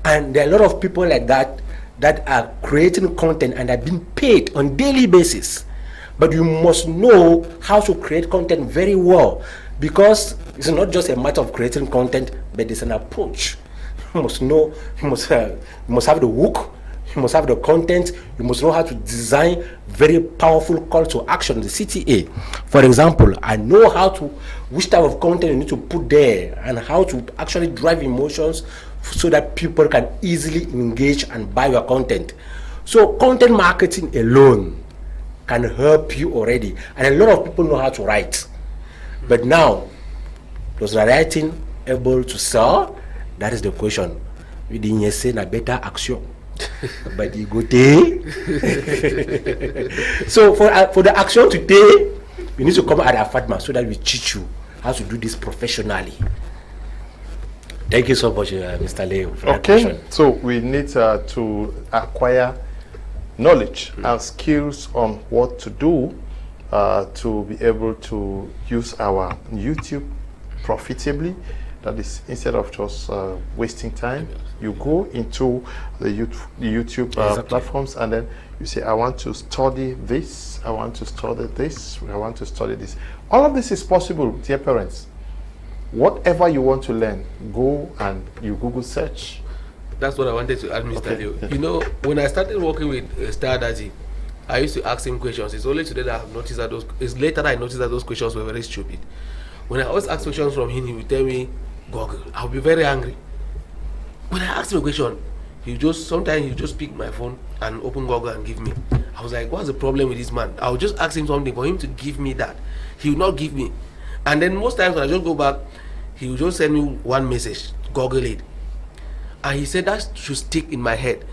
And there are a lot of people like that that are creating content and are being paid on daily basis. But you must know how to create content very well, because it's not just a matter of creating content, but it's an approach. You must know, you must have the hook, you must have the content, you must know how to design very powerful call to action, the CTA. For example, I know which type of content you need to put there and how to actually drive emotions so that people can easily engage and buy your content. So content marketing alone can help you already, and a lot of people know how to write. But now, was the writing able to sell? That is the question. We didn't say a better action, but you go there. So for the action today, you need to come at Afatma so that we teach you how to do this professionally. Thank you so much, Mr. Leo. Okay, so we need to acquire knowledge and skills on what to do to be able to use our YouTube profitably. That is, instead of just wasting time, you go into the YouTube platforms and then you say, I want to study this, I want to study this, I want to study this. All of this is possible, dear parents. Whatever you want to learn, go and you Google search. That's what I wanted to add, Mr. Leo. You know, when I started working with Star Daddy, I used to ask him questions. It's only today that I've noticed that it's later that I noticed that those questions were very stupid. When I always ask questions from him, he would tell me, Google. I'll be very angry. When I ask him a question, sometimes he'll just pick my phone and open Google and give me. I was like, what's the problem with this man? I'll just ask him something for him to give me that. He will not give me. And then most times when I just go back, he will just send me one message, Google it. And he said that should stick in my head.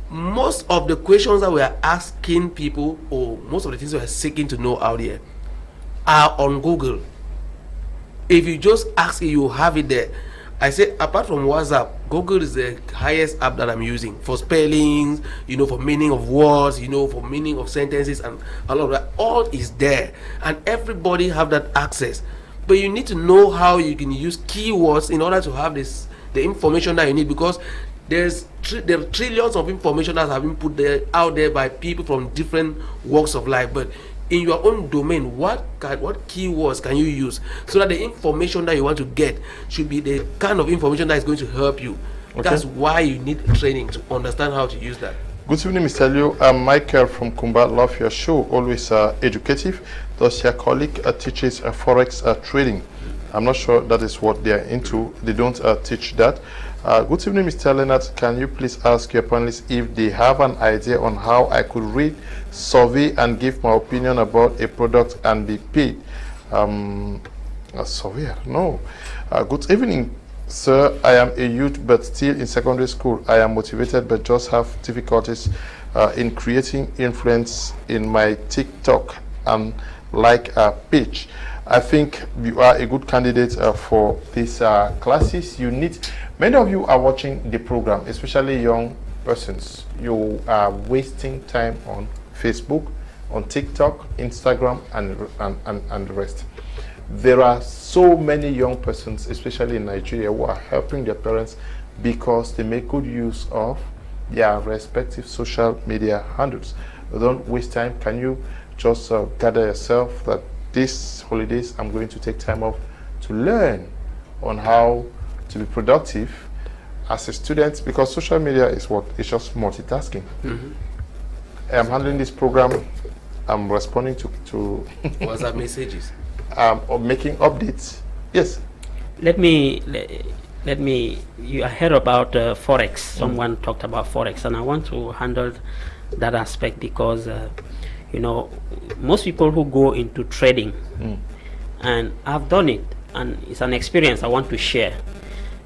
Most of the questions that we are asking people, or most of the things we are seeking to know out here, are on Google. If you just ask it, you have it there. I say, apart from WhatsApp, Google is the highest app that I'm using for spellings, for meaning of words, for meaning of sentences, and all of that. All is there, and everybody have that access. But you need to know how you can use keywords in order to have the information that you need, because there are trillions of information that have been put out there by people from different walks of life. But in your own domain, what keywords can you use so that the information that you want to get should be the kind of information that is going to help you? Okay. That's why you need training to understand how to use that. Good evening, Mr. Leo. I'm Michael from Kumba. Love your show. Always educative. Thus, your colleague teaches forex trading. I'm not sure that is what they are into. They don't teach that. Good evening, Mr. Leonard. Can you please ask your panelists if they have an idea on how I could read, survey, and give my opinion about a product and be paid? A surveyor? No. Good evening, sir. I am a youth but still in secondary school. I am motivated but just have difficulties in creating influence in my TikTok and like a page. I think you are a good candidate for these classes. Many of you are watching the program, especially young persons. You are wasting time on Facebook, on TikTok, Instagram, and the rest. There are so many young persons, especially in Nigeria, who are helping their parents because they make good use of their respective social media handles. Don't waste time. Can you just gather yourself that these holidays I'm going to take time off to learn on how to be productive as a student, because social media is it's just multitasking. I'm handling this program, I'm responding to WhatsApp messages, or making updates. Yes. Let me you heard about forex. Someone talked about forex, and I want to handle that aspect because most people who go into trading, and I've done it, and it's an experience I want to share.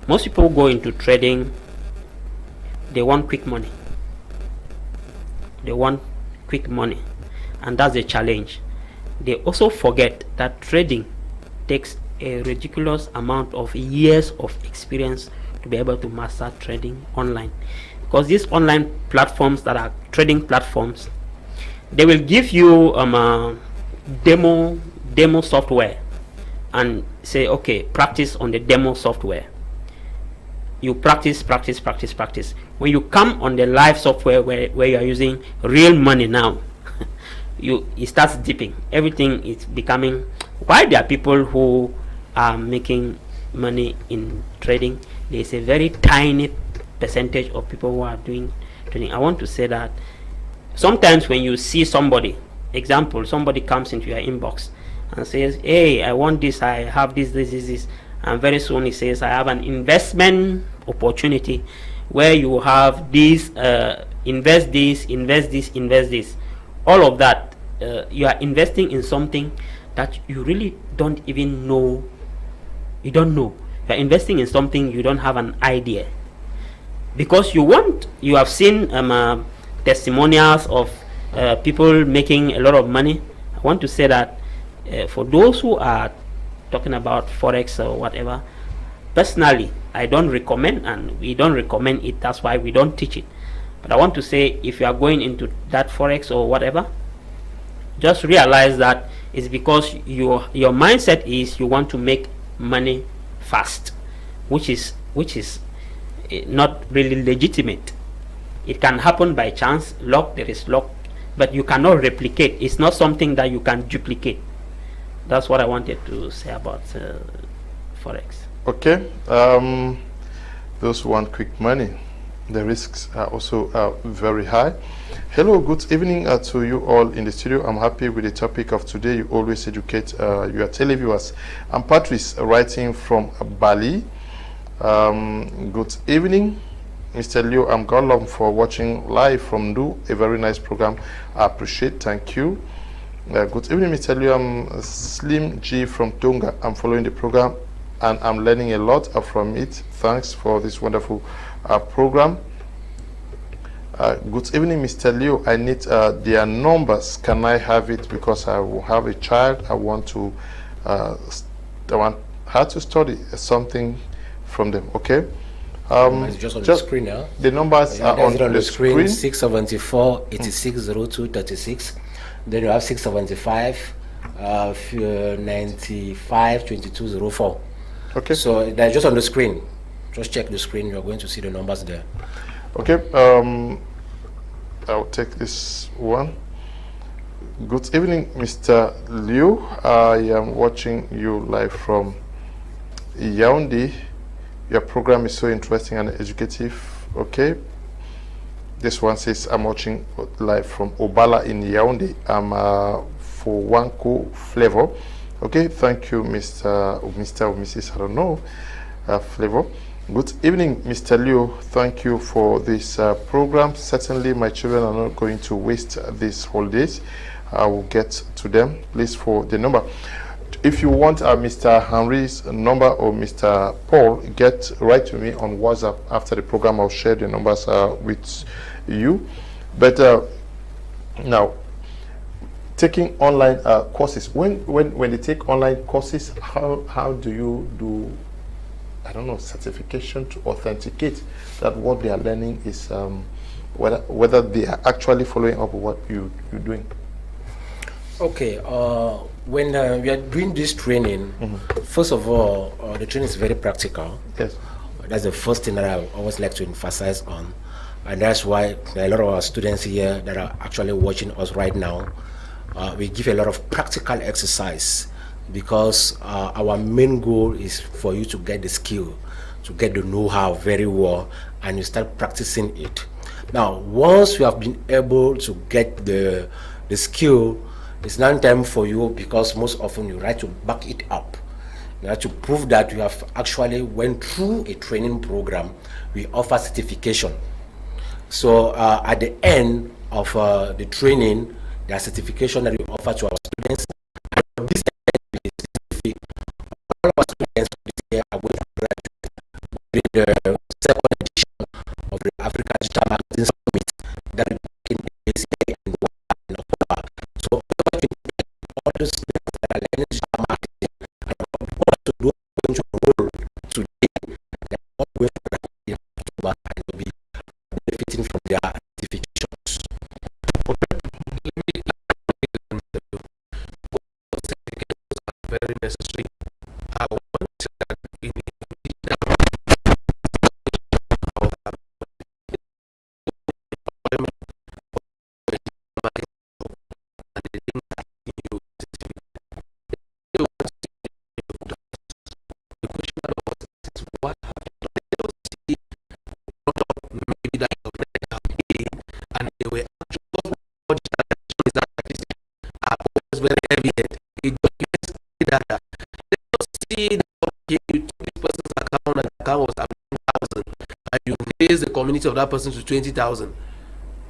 Most people who go into trading, they want quick money. They want quick money, and that's a challenge. They also forget that trading takes a ridiculous amount of years of experience to be able to master trading online, because these online platforms that are trading platforms, they will give you demo software and say, okay, practice on the demo software. you practice. When you come on the live software where you are using real money now, it starts dipping. Everything is becoming. Why there are people who are making money in trading? There is a very tiny percentage of people who are doing trading. I want to say that sometimes when you see somebody, example, somebody comes into your inbox and says, hey, I want this, I have this, and very soon he says, I have an investment opportunity where you have this, invest this. All of that, you are investing in something that you really don't even know. You don't know. You are investing in something you don't have an idea, because you have seen testimonials of people making a lot of money. I want to say that for those who are talking about forex or whatever, personally I don't recommend, and we don't recommend it. That's why we don't teach it. But I want to say, if you are going into that forex or whatever, just realize that it's because your mindset is you want to make money fast, which is not really legitimate. It can happen by chance, luck, there is luck, but you cannot replicate. It's not something that you can duplicate. That's what I wanted to say about forex. Okay, those who want quick money, the risks are also very high. Hello, good evening to you all in the studio. I'm happy with the topic of today. You always educate your televiewers. I'm Patrice, writing from Bali. Good evening, Mr. Leo. I'm Gollum for watching live from Du. A very nice program. I appreciate. Thank you. Good evening, Mr. Leo. I'm Slim G from Tonga. I'm following the program and I'm learning a lot from it. Thanks for this wonderful program. Good evening, Mr. Leo. I need their numbers. Can I have it? Because I will have a child. I want her to study something from them. Okay. It's just on the screen now. The numbers are on the screen. 674 8602 36. Then you have 675 95 2204. Okay. So they're just on the screen. Just check the screen. You're going to see the numbers there. Okay. I'll take this one. Good evening, Mr. Liu. I am watching you live from Yaoundé. Your program is so interesting and educative. Okay. This one says, I'm watching live from Obala in Yaoundé. I'm for Wanko Flavor. Okay. Thank you, Mr. or Mrs. I don't know. Flavor. Good evening, Mr. Leo. Thank you for this program. Certainly, my children are not going to waste these holidays. I will get to them. Please, for the number. If you want Mr. Henry's number or Mr. Paul, write to me on WhatsApp after the program. I'll share the numbers with you. But now, taking online courses. When they take online courses, how do you do? I don't know, certification to authenticate that what they are learning is whether they are actually following up with what you're doing. Okay, when we are doing this training, first of all, the training is very practical. Yes. That's the first thing that I always like to emphasize on. And that's why there are a lot of our students here that are actually watching us right now. We give a lot of practical exercise, because our main goal is for you to get the skill, to get the know-how very well, and you start practicing it. Now, once you have been able to get the skill, it's now time for you, because most often you have to back it up. You have to prove that you have actually went through a training program. We offer certification. So at the end of the training, there are certification that we offer to our students. And this all of our students this year are going to graduate with the second edition of the Africa Digital Marketing Summit that will be taking place here in October. So all the students that are learning digital marketing and want to do going to enroll today, they are all going to graduate in October and will be benefiting from their certifications. see that okay, you took this person's account and the account was 10,000, and you raise the community of that person to 20,000.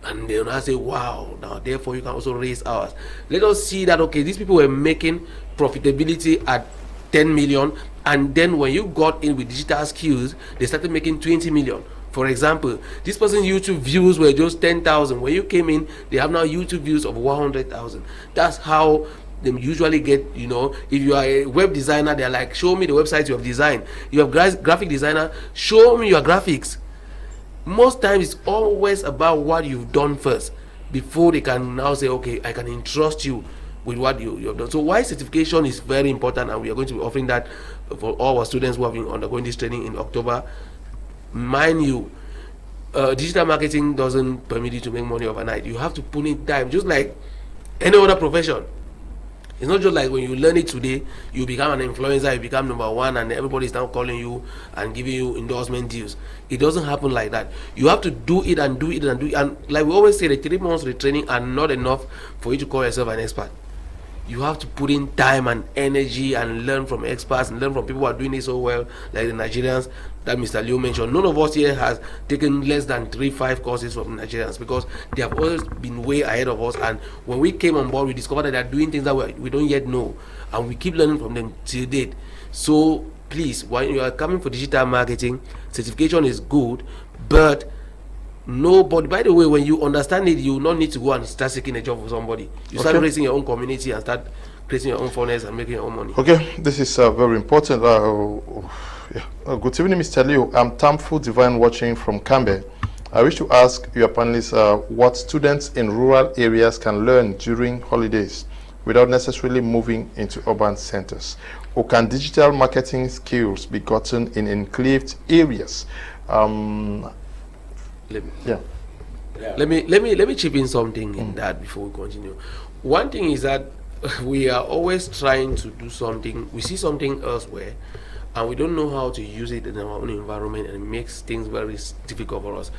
And they'll now say, wow, now therefore you can also raise ours. Let us see that, okay, these people were making profitability at 10 million, and then when you got in with digital skills, they started making 20 million. For example, this person's YouTube views were just 10,000. When you came in, they have now YouTube views of 100,000. That's how they usually get, you know, if you are a web designer, they're like, show me the website you have designed. You have graphic designer, show me your graphics. Most times it's always about what you've done first before they can now say, okay, I can entrust you with what you have done. So why certification is very important, and we are going to be offering that for all our students who have been undergoing this training in October. Mind you, digital marketing doesn't permit you to make money overnight. You have to put in time, just like any other profession. It's not just like when you learn it today, you become an influencer, you become #1, and everybody is now calling you and giving you endorsement deals. It doesn't happen like that. You have to do it and do it and do it. And like we always say, the 3 months retraining are not enough for you to call yourself an expert. You have to put in time and energy and learn from experts and learn from people who are doing it so well, like the Nigerians that Mr. Leo mentioned. None of us here has taken less than 3-5 courses from Nigerians, because they have always been way ahead of us. And when we came on board, we discovered that they are doing things that we don't yet know, and we keep learning from them till date. So please, when you are coming for digital marketing, certification is good, but nobody, by the way, when you understand it, you will not need to go and start seeking a job for somebody. You start raising your own community and start creating your own funnels and making your own money. Okay, this is very important. Good evening, Mr. Leo. I'm Tamfu Divine watching from Cambe. I wish to ask your panelists what students in rural areas can learn during holidays without necessarily moving into urban centers. Or can digital marketing skills be gotten in enclaved areas? Let me chip in something in that before we continue. One thing is that we are always trying to do something. We see something elsewhere, and we don't know how to use it in our own environment, and it makes things very difficult for us.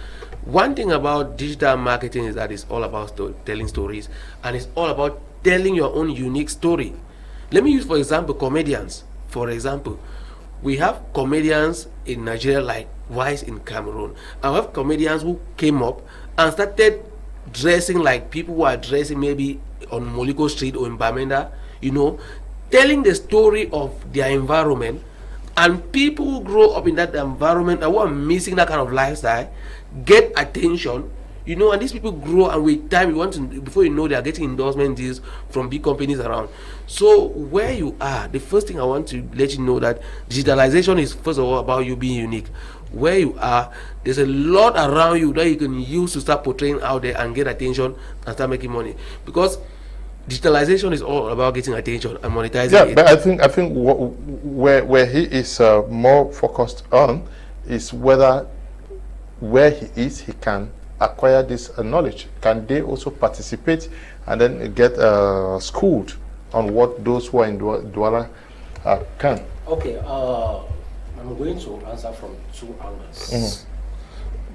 One thing about digital marketing is that it's all about telling stories, and it's all about telling your own unique story. Let me use, for example, comedians. For example, we have comedians in Nigeria like Wise in Cameroon, and we have comedians who came up and started dressing like people who are dressing maybe on Moliko Street or in Bamenda, you know, telling the story of their environment. And people who grow up in that environment and who are missing that kind of lifestyle get attention, you know, and these people grow, and with time, you want to, before you know, they are getting endorsement deals from big companies around. So where you are, the first thing I want to let you know that digitalization is first of all about you being unique. Where you are, there's a lot around you that you can use to start portraying out there and get attention and start making money. Because digitalization is all about getting attention and monetizing it. But I think where he is more focused on is whether where he is, he can acquire this knowledge. Can they also participate and then get schooled on what those who are in Douala can? Okay, I'm going to answer from 2 angles.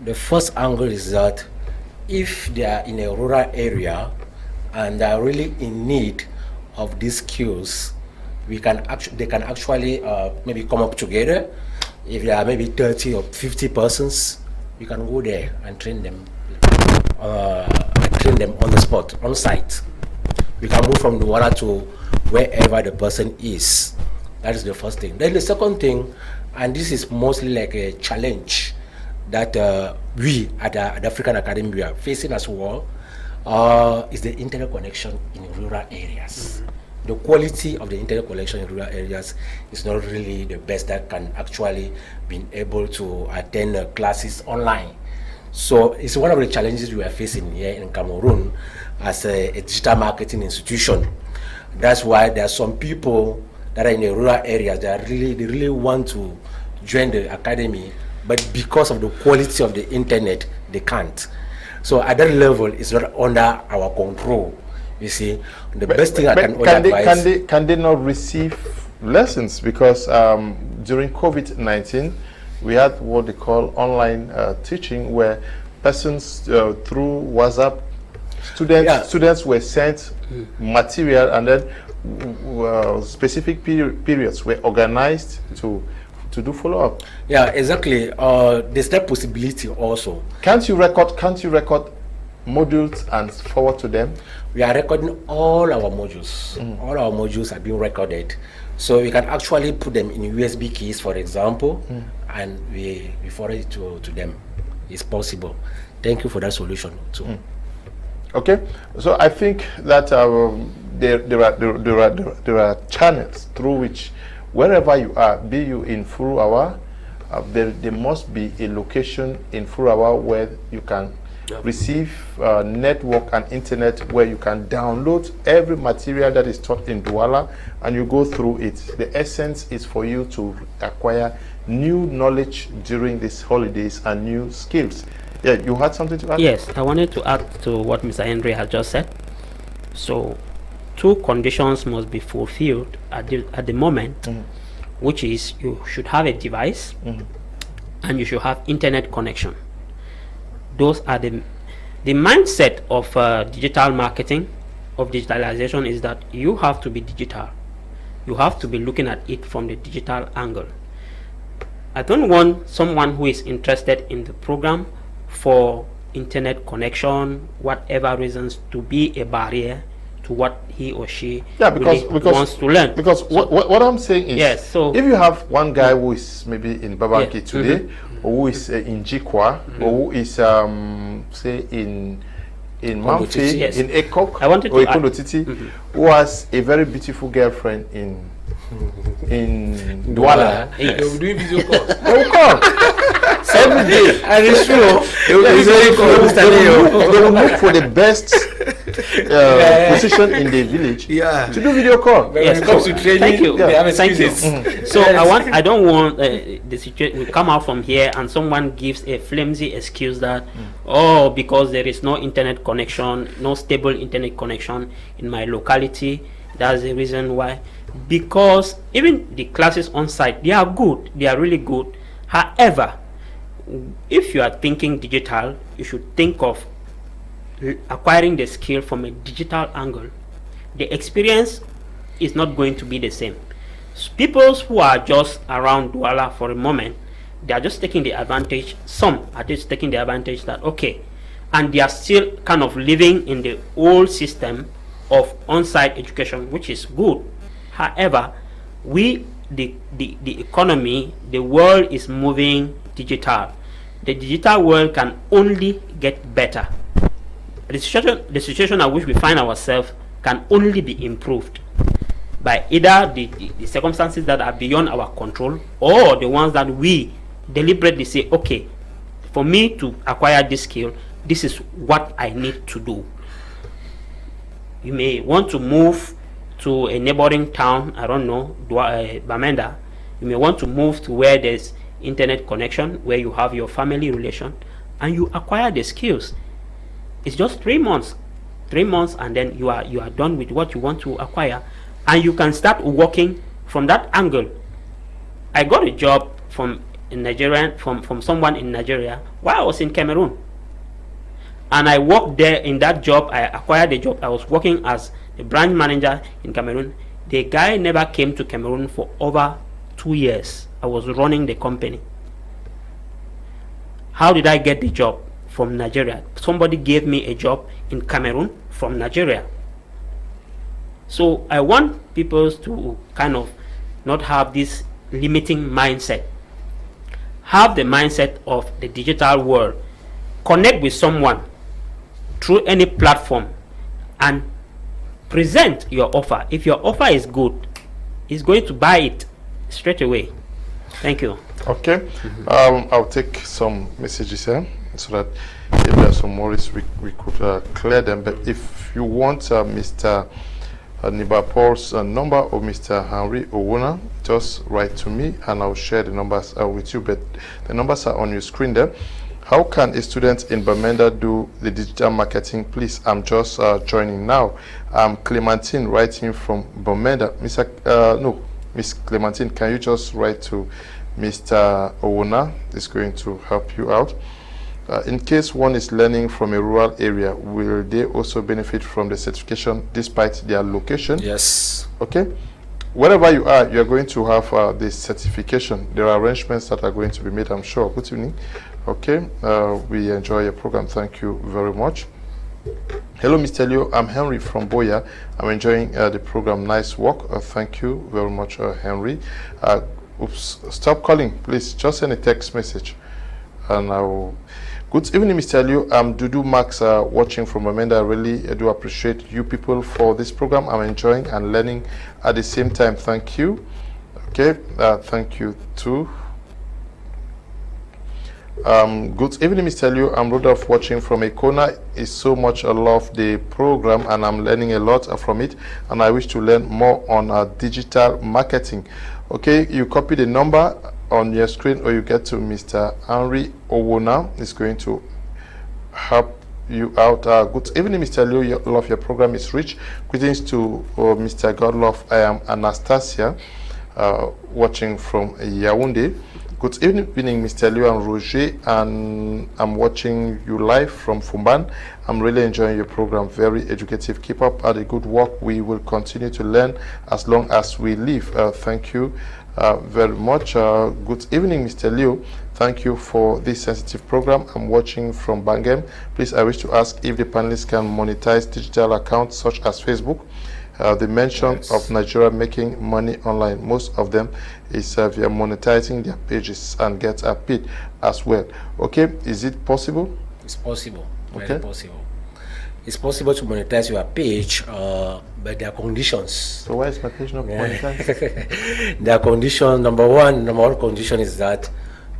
The first angle is that if they are in a rural area and they are really in need of these skills, they can actually maybe come up together. If there are maybe 30 or 50 persons, we can go there and train them on the spot, on site. We can move from Douala to wherever the person is. That is the first thing. Then the second thing, and this is mostly like a challenge that we at the African Academy we are facing as well, is the internet connection in rural areas. The quality of the internet connection in rural areas is not really the best that can actually be able to attend classes online. So it's one of the challenges we are facing here in Cameroon as a digital marketing institution. That's why there are some people that are in the rural areas that really want to join the academy, but because of the quality of the internet, they can't. So at that level, it's not under our control. You see, the best thing I can advise. Can they not receive lessons? Because during COVID-19, we had what they call online teaching, where persons through WhatsApp students were sent material, and then specific periods were organized to do follow-up. Yeah, exactly. There's that possibility also. Can't you record modules and forward to them? We are recording all our modules. All our modules are being recorded, so we can actually put them in USB keys, for example, and we forward it to them. It's possible. Thank you for that solution too. Okay, so I think that there are channels through which, wherever you are, be you in Furuawa, there must be a location in Furuawa where you can receive network and internet, where you can download every material that is taught in Douala, and you go through it. The essence is for you to acquire new knowledge during these holidays and new skills. Yeah, you had something to add? Yes, I wanted to add to what Mr. Henry has just said. So, two conditions must be fulfilled at the moment, which is you should have a device and you should have internet connection. Those are the mindset of digital marketing, of digitalization, is that you have to be digital. You have to be looking at it from the digital angle. I don't want someone who is interested in the program for internet connection, whatever reasons, to be a barrier to what he or she really wants to learn. Because what I'm saying is, yes, so if you have one guy who is maybe in Babaki today, or who is in Jikwa, or who is say in Mamfi, in Ekok, or Ikondo Titi, who has a very beautiful girlfriend in Douala, They will do video calls. they will come every day, and it's true. They will look for the best position in the village to do video call. When it comes to training, thank you. they have Thank you. excuses. So I don't want the situation. We come out from here and someone gives a flimsy excuse that because there is no internet connection, no stable internet connection in my locality, that's the reason why. Because even the classes on site, they are good, they are really good. However, if you are thinking digital, you should think of acquiring the skill from a digital angle. The experience is not going to be the same. People who are just around Douala for a moment, they are just taking the advantage. Some are just taking the advantage that and they are still kind of living in the old system of on-site education, which is good. However, the economy, the world is moving digital. The digital world can only get better. The situation at which we find ourselves can only be improved by either the circumstances that are beyond our control, or the ones that we deliberately say, okay, for me to acquire this skill, this is what I need to do. You may want to move to a neighboring town, I don't know, Bamenda. You may want to move to where there's internet connection, where you have your family relation, and you acquire the skills. It's just 3 months, and then you are done with what you want to acquire, and you can start working from that angle. I got a job from someone in Nigeria while I was in Cameroon, and I worked there in that job. I acquired the job. I was working as a branch manager in Cameroon. The guy never came to Cameroon for over 2 years. I was running the company. How did I get the job? From Nigeria. Somebody gave me a job in Cameroon from Nigeria. So I want people to kind of not have this limiting mindset. Have the mindset of the digital world. Connect with someone through any platform and present your offer. If your offer is good, he's going to buy it straight away. Thank you. Okay. I'll take some messages here so that if there are some worries, we could clear them. But if you want Mr. Niba Paul's number or Mr. Henry Owona, just write to me and I'll share the numbers with you. But the numbers are on your screen there. How can a student in Bamenda do the digital marketing? Please, I'm just joining now. I'm Clementine writing from Bamenda. Miss Clementine, can you just write to Mr. Owona? It's going to help you out. In case one is learning from a rural area, will they also benefit from the certification despite their location? Yes. Okay. Wherever you are going to have the certification. There are arrangements that are going to be made, I'm sure. Good evening. Okay. We enjoy your program. Thank you very much. Hello, Mr. Leo. I'm Henry from Boya. I'm enjoying the program. Nice work. Thank you very much, Henry. Oops. Stop calling, please. Just send a text message. And I will. Good evening, Mr. Leo. I'm Dudu Max watching from Amanda. I really do appreciate you people for this program. I'm enjoying and learning at the same time. Thank you. Okay, thank you too. Good evening, Mr. Leo. I'm Rudolph watching from Econa. It's so much I love the program and I'm learning a lot from it. And I wish to learn more on digital marketing. Okay, you copy the number on your screen or you get to Mr. Henry Owona. Is going to help you out. Good evening, Mr. Leo. Your love, your program is rich. Greetings to Mr. Godlove. I am Anastasia watching from Yaoundé. Good evening, Mr. Leo and Roger, and I'm watching you live from Fumban. I'm really enjoying your program, very educative. Keep up at the good work. We will continue to learn as long as we live. Thank you very much. Good evening, Mr. Leo. Thank you for this sensitive program. I'm watching from Bangem. Please, I wish to ask if the panelists can monetize digital accounts such as Facebook. The mention of Nigeria making money online, most of them is via monetizing their pages and get a paid as well. Okay, is it possible? It's possible, very possible. It's possible to monetize your page, but there are conditions. So why is my page not monetized? There are conditions. Number one condition is that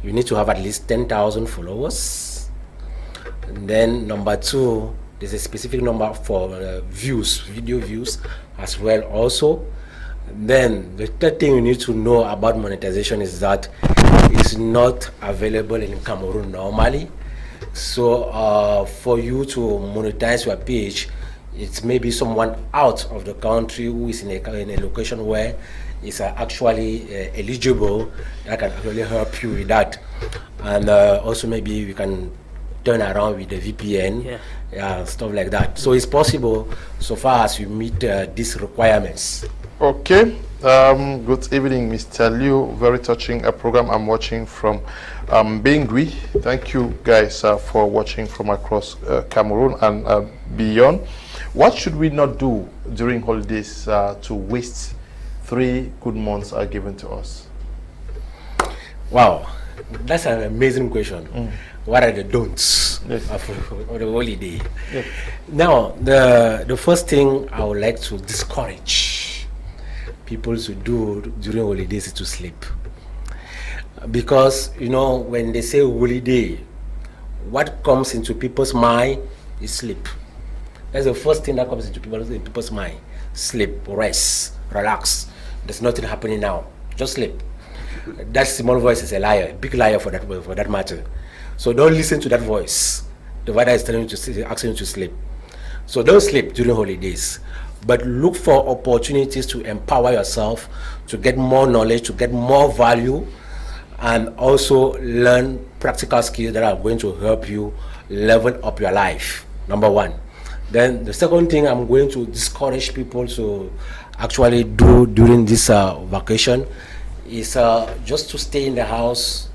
you need to have at least 10,000 followers. And then number two, there's a specific number for views, video views as well also. Then the third thing you need to know about monetization is that it's not available in Cameroon normally. So for you to monetize your page, it's maybe someone out of the country who is in a location where it's actually eligible that can actually help you with that. And also maybe we can turn around with the VPN, stuff like that. So it's possible so far as you meet these requirements. Okay. Good evening, Mr. Liu. Very touching a program I'm watching from Bengui. Thank you guys for watching from across Cameroon and beyond. What should we not do during holidays to waste 3 good months are given to us? Wow, that's an amazing question. What are the don'ts of the holiday? Yes. Now, the first thing I would like to discourage people to do during holidays is to sleep. Because, you know, when they say holiday, what comes into people's mind is sleep. That's the first thing that comes into people's mind. Sleep, rest, relax. There's nothing happening now. Just sleep. That small voice is a liar, a big liar for that matter. So don't listen to that voice. The voice is telling you to asking you to sleep. So don't sleep during holidays, but look for opportunities to empower yourself, to get more knowledge, to get more value, and also learn practical skills that are going to help you level up your life. Number one. Then the second thing I'm going to discourage people to actually do during this vacation is just to stay in the house,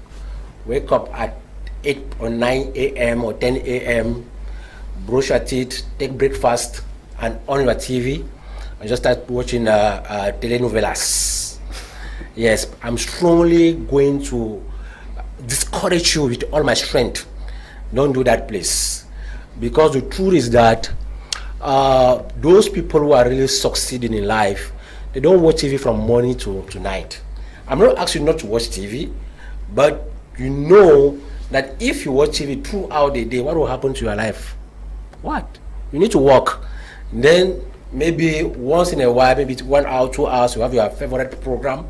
wake up at 8 or 9 a.m. or 10 a.m., brush your teeth, take breakfast, and on your TV, and just start watching telenovelas. Yes, I'm strongly going to discourage you with all my strength. Don't do that, please. Because the truth is that those people who are really succeeding in life, they don't watch TV from morning to night. I'm not asking you not to watch TV, but you know that if you watch TV throughout the day, what will happen to your life? What? You need to work. Then maybe once in a while, maybe 1 hour, 2 hours, you have your favorite program.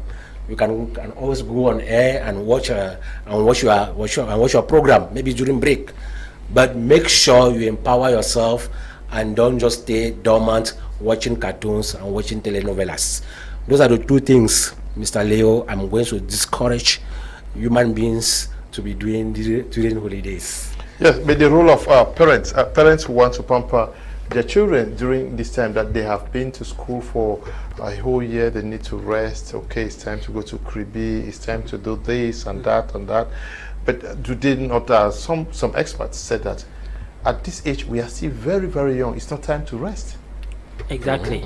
You can always go on air and watch your program, maybe during break. But make sure you empower yourself and don't just stay dormant watching cartoons and watching telenovelas. Those are the two things, Mr. Leo, I'm going to discourage human beings to be doing during holidays. Yes, but the role of parents, parents who want to pamper their children during this time that they have been to school for a whole year, they need to rest. Okay, it's time to go to Kribi, it's time to do this and that and that. But do they not, some experts said that at this age we are still very, very young. It's not time to rest. Exactly.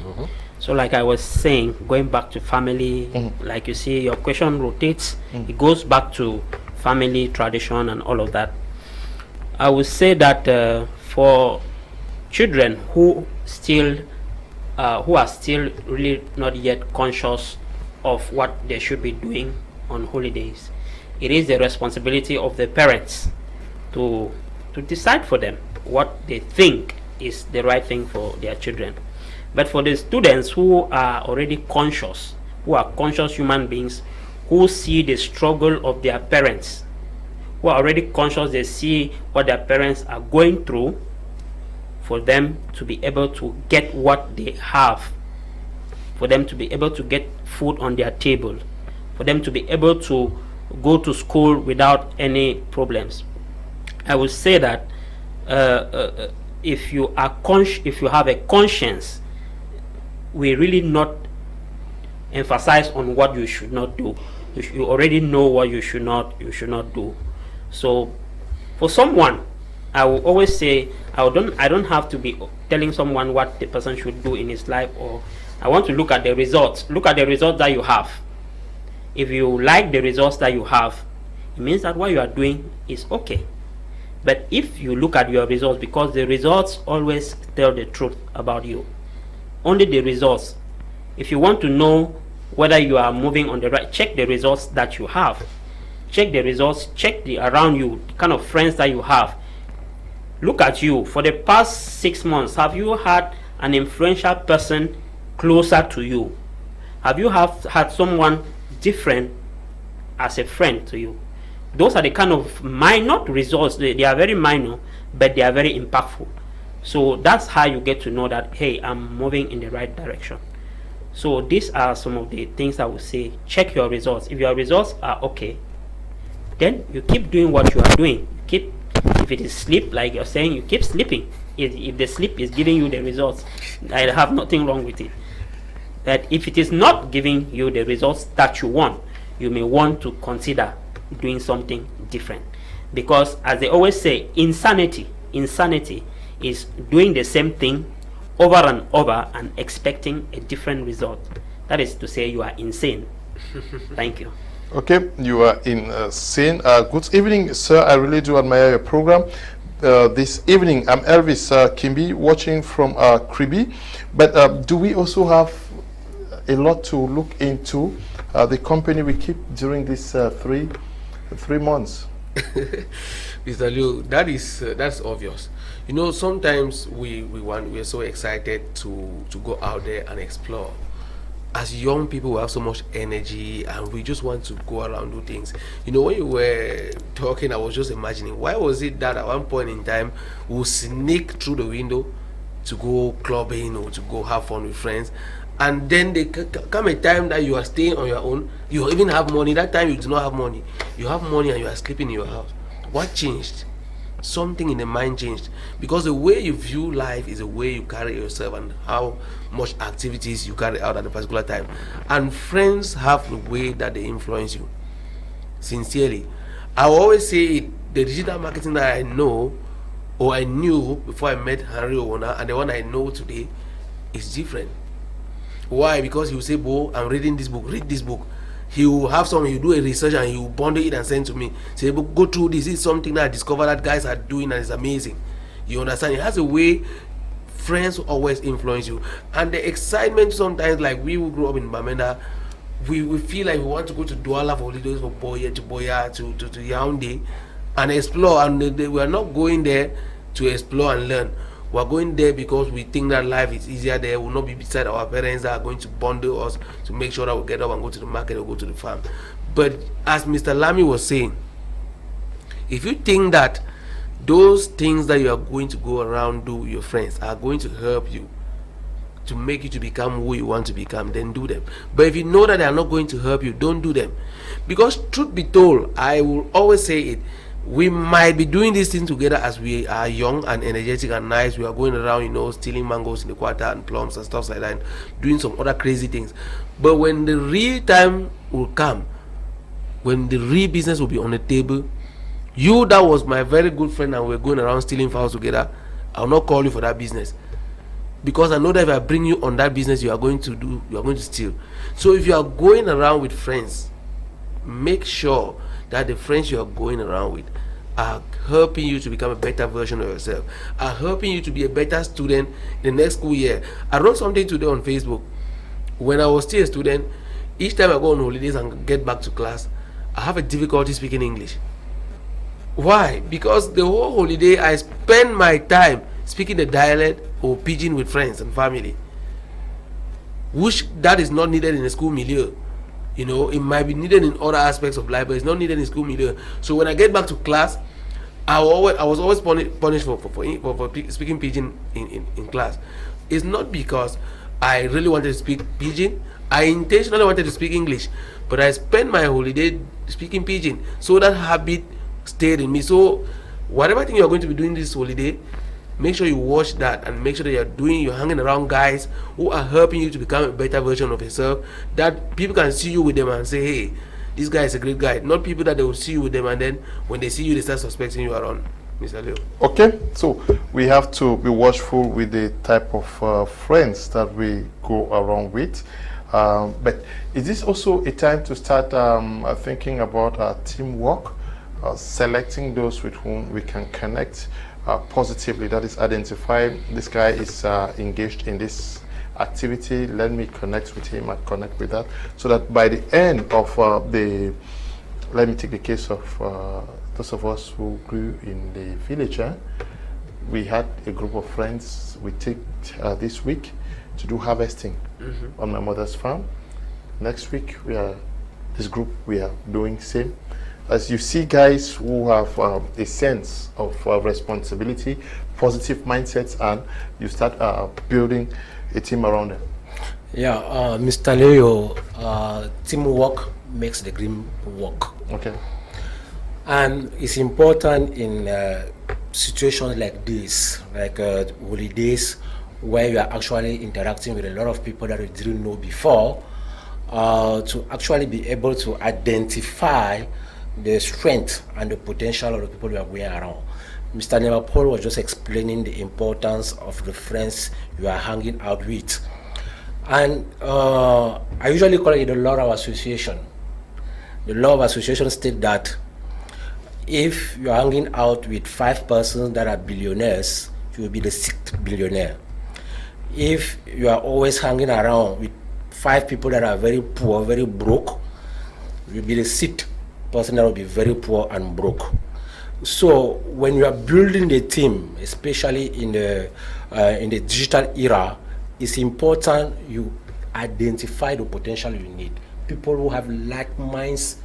So like I was saying, going back to family, like you see, your question rotates. It goes back to family, tradition, and all of that. I would say that for children who are still really not yet conscious of what they should be doing on holidays, it is the responsibility of the parents to decide for them what they think is the right thing for their children. But for the students who are already conscious, who are conscious human beings, who see the struggle of their parents, who are already conscious, they see what their parents are going through, for them to be able to get what they have, for them to be able to get food on their table, for them to be able to go to school without any problems. I would say that if you have a conscience, we really not emphasize on what you should not do. You already know what you should not do. So for someone, I will always say I don't have to be telling someone what the person should do in his life, or I want to look at the results. Look at the results that you have. If you like the results that you have, it means that what you are doing is okay. But if you look at your results, because the results always tell the truth about you, only the results. If you want to know whether you are moving on the right, check the results that you have. Check the results, check the around you, the kind of friends that you have. Look at you. For the past 6 months, have you had an influential person closer to you? Have you had someone different as a friend to you? Those are the kind of minor results. They are very minor, but they are very impactful. So that's how you get to know that, hey, I'm moving in the right direction. So these are some of the things I would say. Check your results. If your results are okay, then you keep doing what you are doing. If it is sleep, like you're saying, you keep sleeping. If the sleep is giving you the results, I have nothing wrong with it. But if it is not giving you the results that you want, you may want to consider doing something different. Because as they always say, insanity is doing the same thing over and over and expecting a different result. That is to say, you are insane. Thank you. Okay, you are insane. Good evening, sir. I really do admire your program. This evening, I'm Elvis Kimbi, watching from Kribi. But do we also have a lot to look into the company we keep during these 3 months? Mr. Leo, that's obvious. You know, sometimes we're so excited to go out there and explore. As young people, we have so much energy and we just want to go around, do things. You know, when you were talking, I was just imagining, why was it that at one point in time we'll sneak through the window to go clubbing or to go have fun with friends, and then there come a time that you are staying on your own, you even have money. That time you do not have money, you have money and you are sleeping in your house. What changed? Something in the mind changed, because the way you view life is the way you carry yourself and how much activities you carry out at a particular time. And friends have the way that they influence you. Sincerely, I always say the digital marketing that I know or I knew before I met Henry Ewane and the one I know today is different. Why? Because he will say, Bo, I'm reading this book, read this book. He will have some, he will do a research and he will bundle it and send to me. Say, go through this. This is something that I discovered that guys are doing and it's amazing. You understand? It has a way friends always influence you. And the excitement sometimes, like we will grow up in Bamenda, we feel like we want to go to Douala for holidays, for Boya to Yaoundé and explore. And we are not going there to explore and learn. We're going there because we think that life is easier there. We'll not be beside our parents that are going to bundle us to make sure that we get up and go to the market or go to the farm. But as Mr. Lamy was saying, if you think that those things that you are going to go around do with your friends are going to help you to make you to become who you want to become, then do them. But if you know that they are not going to help you, don't do them. Because truth be told, I will always say it, We might be doing this thing together as we are young and energetic and nice. We are going around, you know, stealing mangoes in the quarter and plums and stuff like that, and doing some other crazy things. But when the real time will come, when the real business will be on the table, you that was my very good friend and we're going around stealing files together, I'll not call you for that business, because I know that if I bring you on that business, you are going to steal. So if you are going around with friends, make sure that the friends you are going around with are helping you to become a better version of yourself, are helping you to be a better student in the next school year. I wrote something today on Facebook. When I was still a student, each time I go on holidays and get back to class, I have a difficulty speaking English. Why? Because the whole holiday I spend my time speaking the dialect or pidgin with friends and family, which that is not needed in a school milieu. You know, it might be needed in other aspects of life, but it's not needed in school milieu. So when I get back to class, I was always punished for speaking pidgin in class. It's not because I really wanted to speak pidgin. I intentionally wanted to speak English, but I spent my holiday speaking pidgin, so that habit stayed in me. So whatever thing you're going to be doing this holiday, make sure you watch that and make sure that you're hanging around guys who are helping you to become a better version of yourself, that people can see you with them and say, hey, this guy is a great guy. Not people that they will see you with them and then when they see you, they start suspecting you around. Mr. Leo. Okay, so we have to be watchful with the type of friends that we go around with. But is this also a time to start thinking about teamwork, selecting those with whom we can connect positively? That is, identify this guy is engaged in this activity, let me connect with him and connect with that, so that by the end of let me take the case of those of us who grew in the village. We had a group of friends. We take this week to do harvesting on my mother's farm. Next week this group we are doing same. As you see guys who have a sense of responsibility, positive mindsets, and you start building a team around them. Yeah, Mr. Leo, teamwork makes the dream work. Okay. And it's important in situations like this, like holidays, where you are actually interacting with a lot of people that you didn't know before, to actually be able to identify the strength and the potential of the people you are going around. Mr. Paul was just explaining the importance of the friends you are hanging out with. And I usually call it the law of association. The law of association states that if you are hanging out with 5 persons that are billionaires, you will be the 6th billionaire. If you are always hanging around with 5 people that are very poor, very broke, you will be the 6th person that will be very poor and broke. So when you are building the team, especially in the digital era, it's important you identify the potential you need. People who have like minds,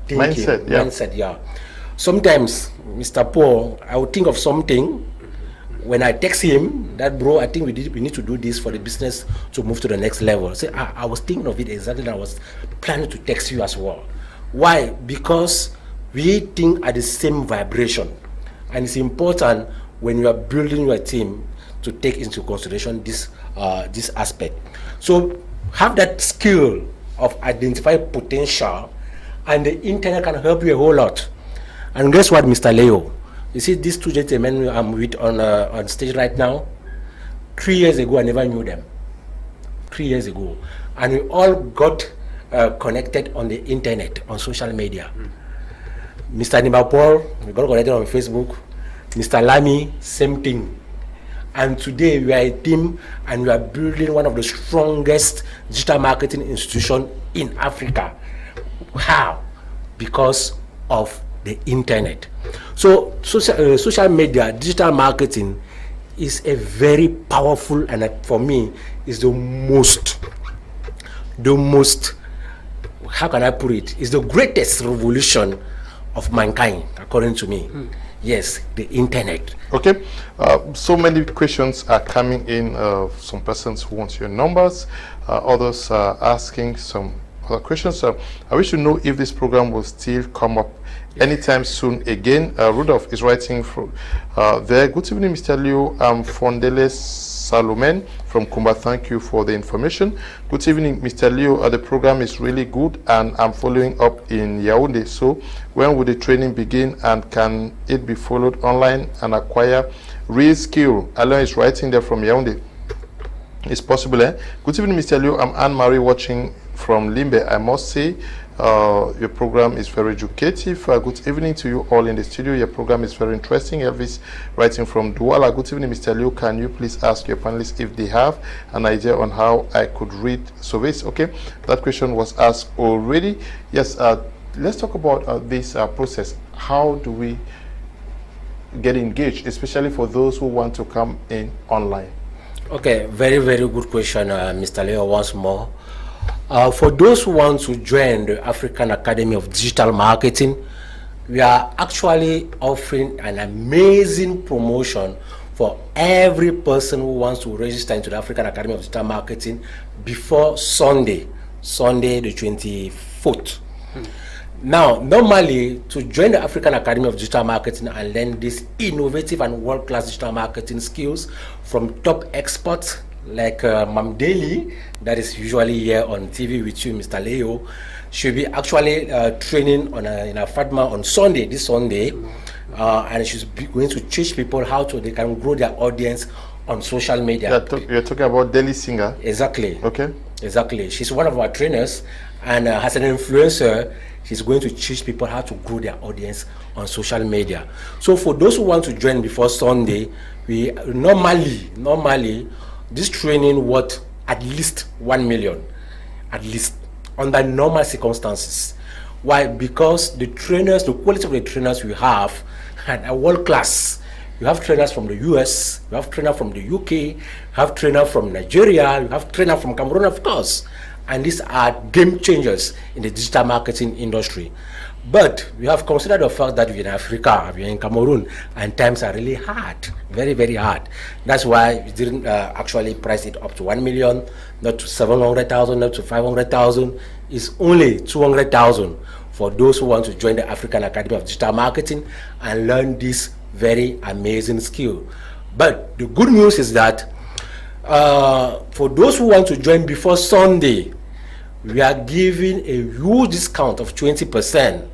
thinking, mindset, yeah. Sometimes, Mr. Paul, I would think of something. When I text him, that bro, I think we need to do this for the business to move to the next level. So I was thinking of it exactly, and I was planning to text you as well. Why? Because we think at the same vibration, and it's important when you are building your team to take into consideration this aspect. So have that skill of identifying potential, and the internet can help you a whole lot. And guess what, Mr. Leo? You see these 2 gentlemen I'm with on stage right now? 3 years ago, I never knew them. 3 years ago, and we all got connected on the internet, on social media. Mr. Paul, we got connected on Facebook. Mr. Lamy, same thing. And today we are a team, and we are building one of the strongest digital marketing institutions in Africa. How? Because of the internet. So social media, digital marketing is a very powerful, and for me is the most, how can I put it? Is the greatest revolution of mankind, according to me. Yes, the internet. Okay, so many questions are coming in. Some persons want your numbers, others are asking some further questions. I wish to know if this program will still come up anytime soon again. Rudolph is writing from there. Good evening, Mr. Liu. I'm Fondeles Salomen from Kumba. Thank you for the information. Good evening, Mr. Liu. The program is really good and I'm following up in Yaoundé. So when will the training begin and can it be followed online and acquire real skill? Alain is writing there from Yaoundé. It's possible, eh? Good evening, Mr. Liu. I'm Anne-Marie watching from Limbe. I must say your program is very educative. Good evening to you all in the studio. Your program is very interesting. Elvis writing from Douala. Good evening, Mr. Liu. Can you please ask your panelists if they have an idea on how I could read surveys? Okay, that question was asked already. Yes, let's talk about this process. How do we get engaged, especially for those who want to come in online? Okay, very, very good question, Mr. Leo, once more. For those who want to join the African Academy of Digital Marketing, we are actually offering an amazing promotion for every person who wants to register into the African Academy of Digital Marketing before Sunday the 24th. Now, normally, to join the African Academy of Digital Marketing and learn these innovative and world-class digital marketing skills from top experts like Mam Daly, that is usually here on TV with you, Mr. Leo, should be actually training in a Fatma on Sunday, this Sunday, and she's going to teach people how they can grow their audience on social media. You're talking about Daly Singer? Exactly. Okay. Exactly. She's one of our trainers, and as an influencer, she's going to teach people how to grow their audience on social media. So for those who want to join before Sunday, we normally this training worth at least 1 million, at least, under normal circumstances. Why? Because the quality of the trainers we have are world class. You have trainers from the US, you have trainers from the UK, you have trainers from Nigeria, you have trainers from Cameroon, of course. And these are game changers in the digital marketing industry. But we have considered the fact that we're in Africa, we're in Cameroon, and times are really hard, very, very hard. That's why we didn't actually price it up to 1 million, not to 700,000, not to 500,000. It's only 200,000 for those who want to join the African Academy of Digital Marketing and learn this very amazing skill. But the good news is that for those who want to join before Sunday, we are giving a huge discount of 20%.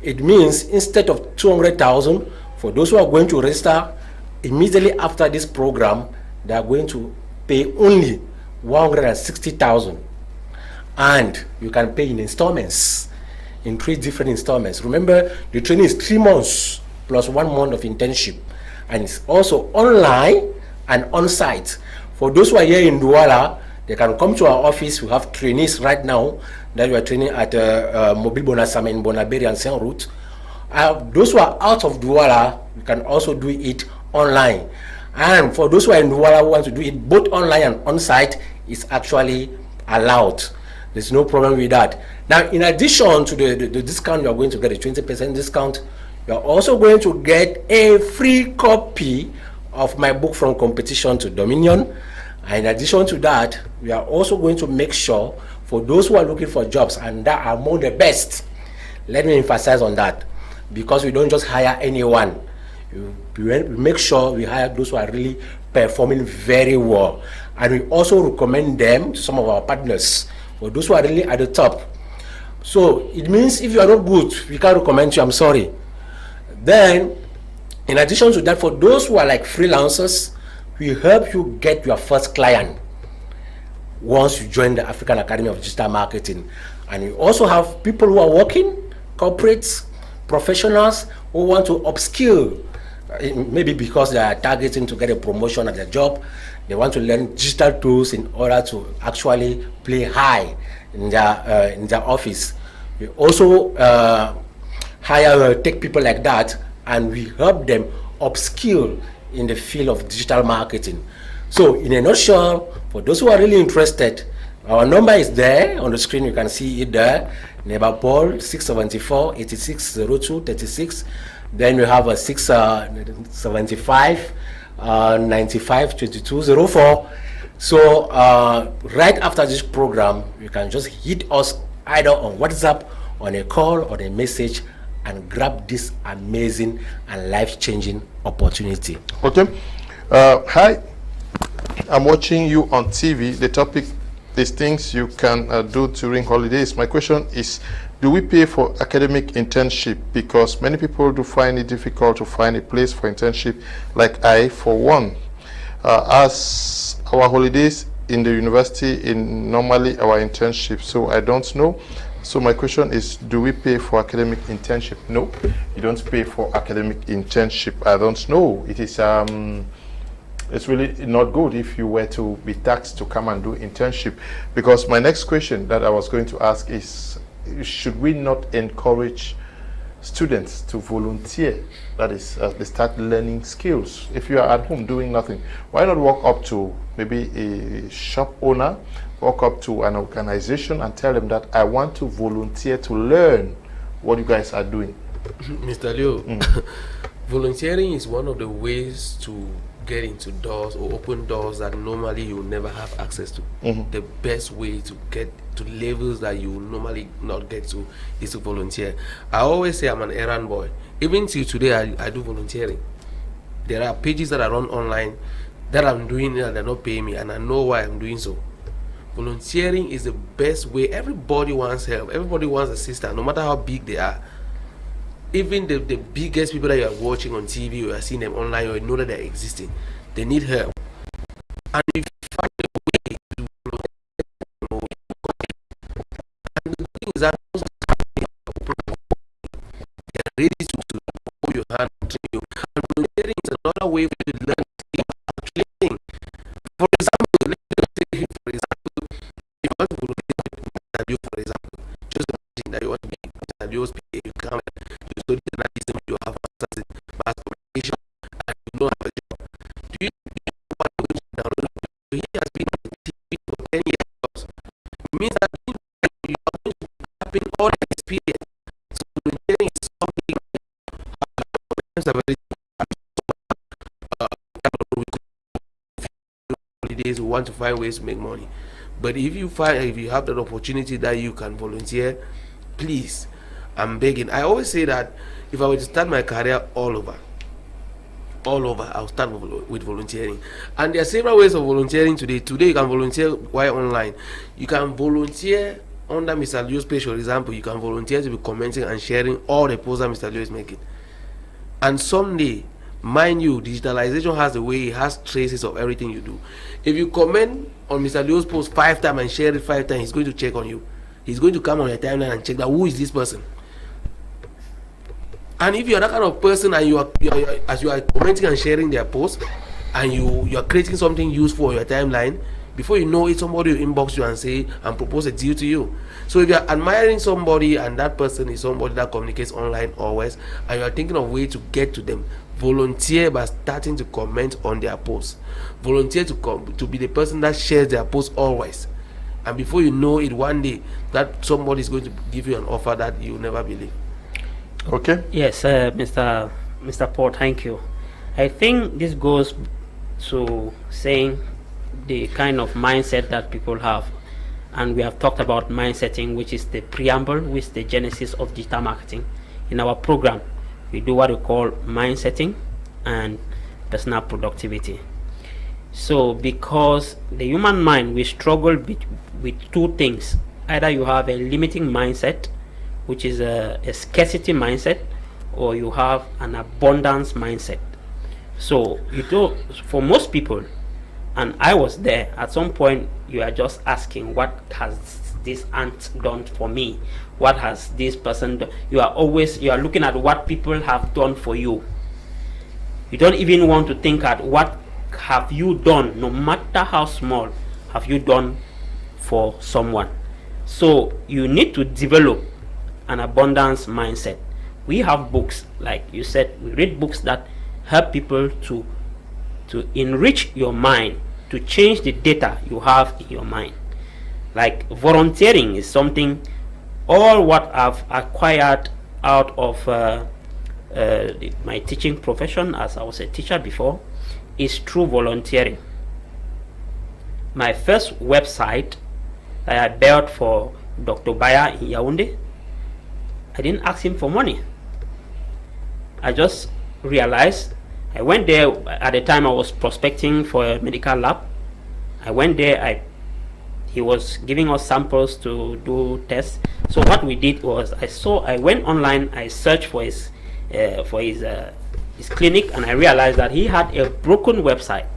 It means instead of 200,000, for those who are going to register immediately after this program, they are going to pay only 160,000. And you can pay in installments, in 3 different installments. Remember, the training is 3 months plus 1 month of internship. And it's also online and on-site. For those who are here in Douala, they can come to our office. We have trainees right now that we are training at Mobile Bonasama in Bonaberi and Saint Route. Those who are out of Douala, we can also do it online. And for those who are in Douala who want to do it both online and on-site, it's actually allowed. There's no problem with that. Now, in addition to the discount, you are going to get a 20% discount. You are also going to get a free copy of my book, From Competition to Dominion. And in addition to that, we are also going to make sure for those who are looking for jobs and that are among the best, let me emphasize on that, because we don't just hire anyone. We make sure we hire those who are really performing very well. And we also recommend them to some of our partners, for those who are really at the top. So it means if you are not good, we can't recommend you, I'm sorry. Then, in addition to that, for those who are like freelancers, we help you get your first client once you join the African Academy of Digital Marketing. And we also have people who are working, corporates, professionals who want to upskill, maybe because they are targeting to get a promotion at their job. They want to learn digital tools in order to actually play high in their office. We also take people like that, and we help them upskill in the field of digital marketing. So in a nutshell, for those who are really interested, our number is there on the screen. You can see it there. Neighbor Paul 674 8602 36. Then we have a 675 95 2204. So right after this program, you can just hit us either on WhatsApp, on a call, or a message, and grab this amazing and life-changing opportunity. Okay. Hi, I'm watching you on TV. The topic is things you can do during holidays. My question is, do we pay for academic internship? Because many people do find it difficult to find a place for internship, like I, for one. As our holidays in the university in normally our internship, so I don't know. So my question is, do we pay for academic internship? No, you don't pay for academic internship. I don't know. It is it's really not good if you were to be taxed to come and do internship. Because my next question that I was going to ask is, should we not encourage students to volunteer? That is, they start learning skills. If you are at home doing nothing, why not walk up to maybe a shop owner, walk up to an organization and tell them that I want to volunteer to learn what you guys are doing? Mr. Leo, volunteering is one of the ways to get into doors or open doors that normally you will never have access to. The best way to get to levels that you will normally not get to is to volunteer. I always say I'm an errand boy. Even till today, I do volunteering. There are pages that I run online that I'm doing that they're not paying me, and I know why I'm doing so. Volunteering is the best way. Everybody wants help. Everybody wants assistance, no matter how big they are. Even the biggest people that you are watching on TV, or you are seeing them online, or you know that they're existing, they need help. And if you find a way to volunteer, and the thing is that those they are ready to hold your hand and train you. And volunteering is another way to learn training. For example, if you want to volunteer, for example, just imagine that you want to be Mr. PA, you come you study journalism, you have masters in mass communication, and you don't have a job. Do you want to download? He has been on TV for 10 years. It means that you are going to happen all the experience. So volunteering is something holidays, we want to find ways to make money. But if you have that opportunity that you can volunteer, please, I'm begging. I always say that if I were to start my career all over, I'll start with volunteering. And there are several ways of volunteering today. Today you can volunteer while online. You can volunteer under Mr. Leo's page, for example. You can volunteer to be commenting and sharing all the posts that Mr. Leo is making. And someday, mind you, digitalization has the way it has traces of everything you do. If you comment on Mr. Leo's post 5 times and share it 5 times, he's going to check on you. He's going to come on your timeline and check that who is this person. And if you're that kind of person and you are commenting and sharing their posts, and you are creating something useful on your timeline, before you know it, somebody will inbox you and say and propose a deal to you. So if you're admiring somebody and that person is somebody that communicates online always, and you're thinking of ways to get to them, volunteer by starting to comment on their posts. Volunteer to be the person that shares their posts always. And before you know it, one day that somebody is going to give you an offer that you never believe. Okay. Yes, Mr. Paul, thank you. I think this goes to saying the kind of mindset that people have, and we have talked about mindsetting, which is the preamble, which is the genesis of digital marketing. In our program, we do what we call mindsetting and personal productivity. So because the human mind, we struggle with two things. Either you have a limiting mindset, which is a scarcity mindset, or you have an abundance mindset. So for most people, and I was there, at some point you are just asking, what has this aunt done for me? What has this person done? You are looking at what people have done for you. You don't even want to think at what have you done, no matter how small, have you done for someone. So you need to develop an abundance mindset. We have books, like you said, we read books that help people to enrich your mind, to change the data you have in your mind. Like volunteering is something, all what I've acquired out of my teaching profession, as I was a teacher before, is through volunteering. My first website that I built for Dr. Baya in Yaoundé. I didn't ask him for money. I just realized, I went there at the time I was prospecting for a medical lab. I went there, he was giving us samples to do tests. So what we did was, I went online, I searched for his clinic, and I realized that he had a broken website.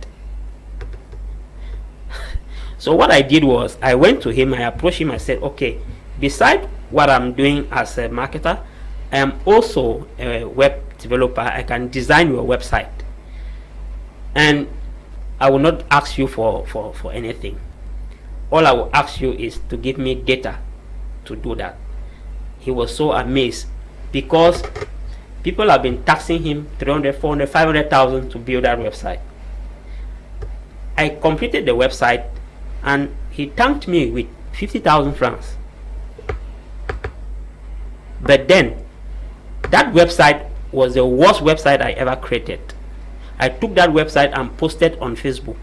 So what I did was, I went to him, I approached him, I said, okay, beside what I'm doing as a marketer, I am also a web developer. I can design your website, and I will not ask you for anything. All I will ask you is to give me data to do that. He was so amazed, because people have been taxing him 300, 400, 500,000 to build that website. I completed the website, and he thanked me with 50,000 francs. But then, that website was the worst website I ever created. I took that website and posted on Facebook.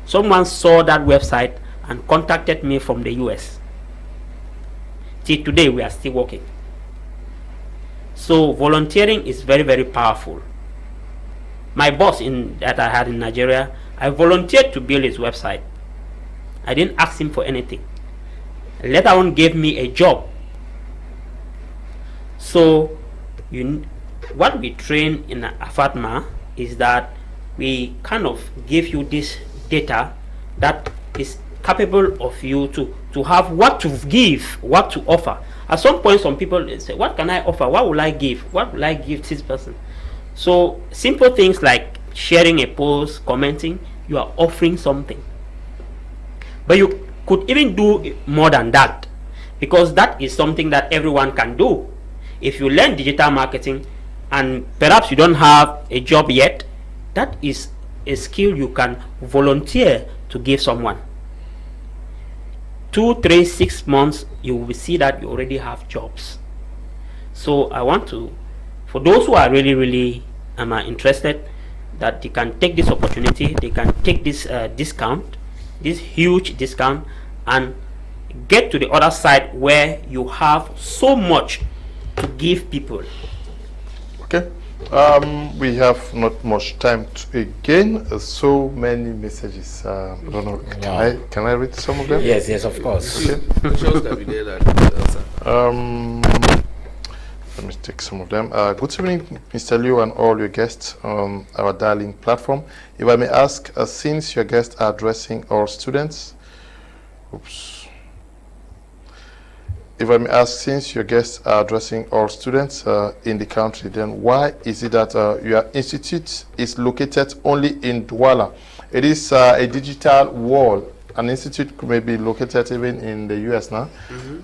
Someone saw that website and contacted me from the US. Till today, we are still working. So volunteering is very, very powerful. My boss that I had in Nigeria, I volunteered to build his website. I didn't ask him for anything. Later on, gave me a job. So what we train in AFATMA is that we kind of give you this data that is capable of you to have what to give, what to offer. At some point, some people say, what can I offer? What will I give? What will I give this person? So simple things like sharing a post, commenting, you are offering something. But you could even do more than that, because that is something that everyone can do. If you learn digital marketing and perhaps you don't have a job yet, that is a skill you can volunteer to give someone. 2, 3, 6 months, you will see that you already have jobs. So I want to, for those who are really interested, that they can take this opportunity, they can take this discount, this huge discount, and get to the other side where you have so much to give people. Okay. We have not much time again. So many messages. I don't know. Can I read some of them? Yes, of course. Okay. Let me take some of them. Good evening, Mr. Liu, and all your guests on our dialing platform. If I may ask, since your guests are addressing all students, If I may ask, since your guests are addressing all students in the country, then why is it that your institute is located only in Douala? It is a digital world. An institute may be located even in the US now.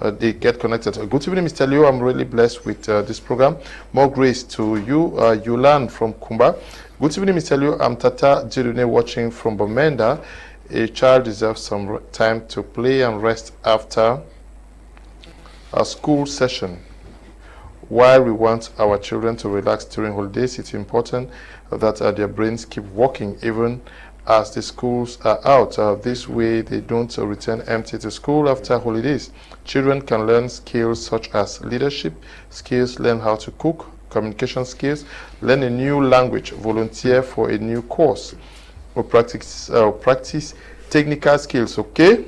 They get connected. Good evening, Mr. Liu. I'm really blessed with this program. More grace to you. Yulan from Kumba. Good evening, Mr. Liu. I'm Tata Jirune watching from Bamenda. A child deserves some time to play and rest after a school session. While we want our children to relax during holidays, it's important that their brains keep working even as the schools are out. This way they don't return empty to school after holidays. Children can learn skills such as leadership skills, learn how to cook, communication skills, learn a new language, volunteer for a new course, or practice technical skills. Okay.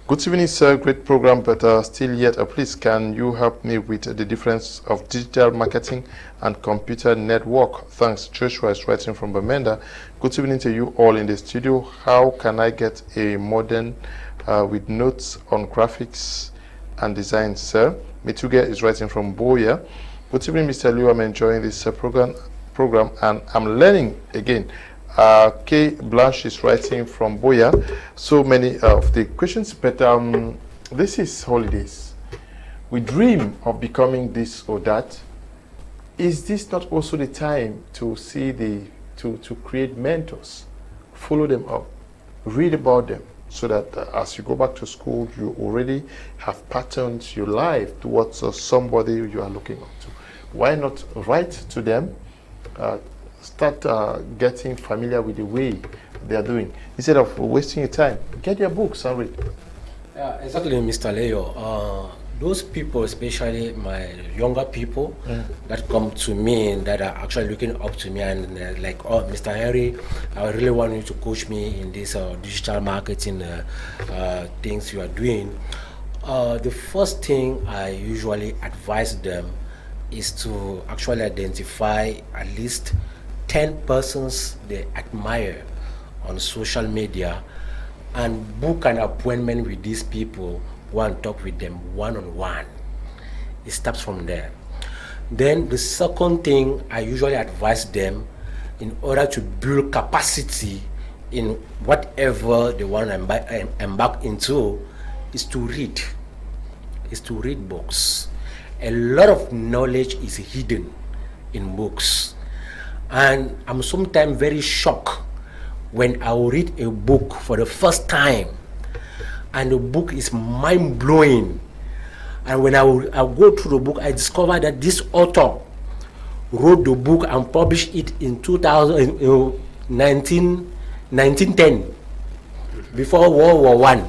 Good evening, sir. Great program, but still yet, please, can you help me with the difference of digital marketing and computer network? Thanks. Joshua is writing from Bamenda. Good evening to you all in the studio. How can I get a modern with notes on graphics and design, sir? Mituge is writing from Boya. Good evening, Mr. Liu. I'm enjoying this program and I'm learning again. K. Blanche is writing from Boya. So many of the questions, but this is holidays. We dream of becoming this or that. Is this not also the time to see to create mentors, follow them up, read about them, so that as you go back to school, you already have patterns your life towards somebody you are looking up to? Why not write to them? Start getting familiar with the way they are doing. Instead of wasting your time, get your books and read. Exactly, Mr. Leo. Those people, especially my younger people that come to me, that are actually looking up to me and like, oh, Mr. Henry, I really want you to coach me in this digital marketing things you are doing. The first thing I usually advise them is to actually identify at least 10 persons they admire on social media and book an appointment with these people, go and talk with them one-on-one. It starts from there. Then the second thing I usually advise them, in order to build capacity in whatever they want to embark into, is to read. Is to read books. A lot of knowledge is hidden in books. And I'm sometimes very shocked when I will read a book for the first time and the book is mind-blowing, and when I go through the book, I discover that this author wrote the book and published it in 1910, before World War I.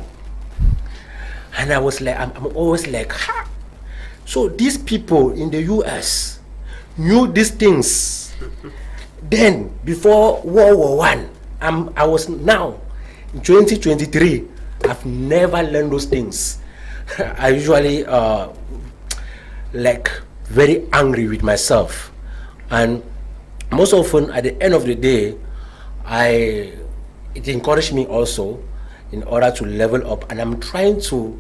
And I was like, I'm always like, ha! So these people in the US knew these things then, before World War I. I was now in 2023. I've never learned those things. I usually like very angry with myself, and most often at the end of the day, it encouraged me also in order to level up, and I'm trying to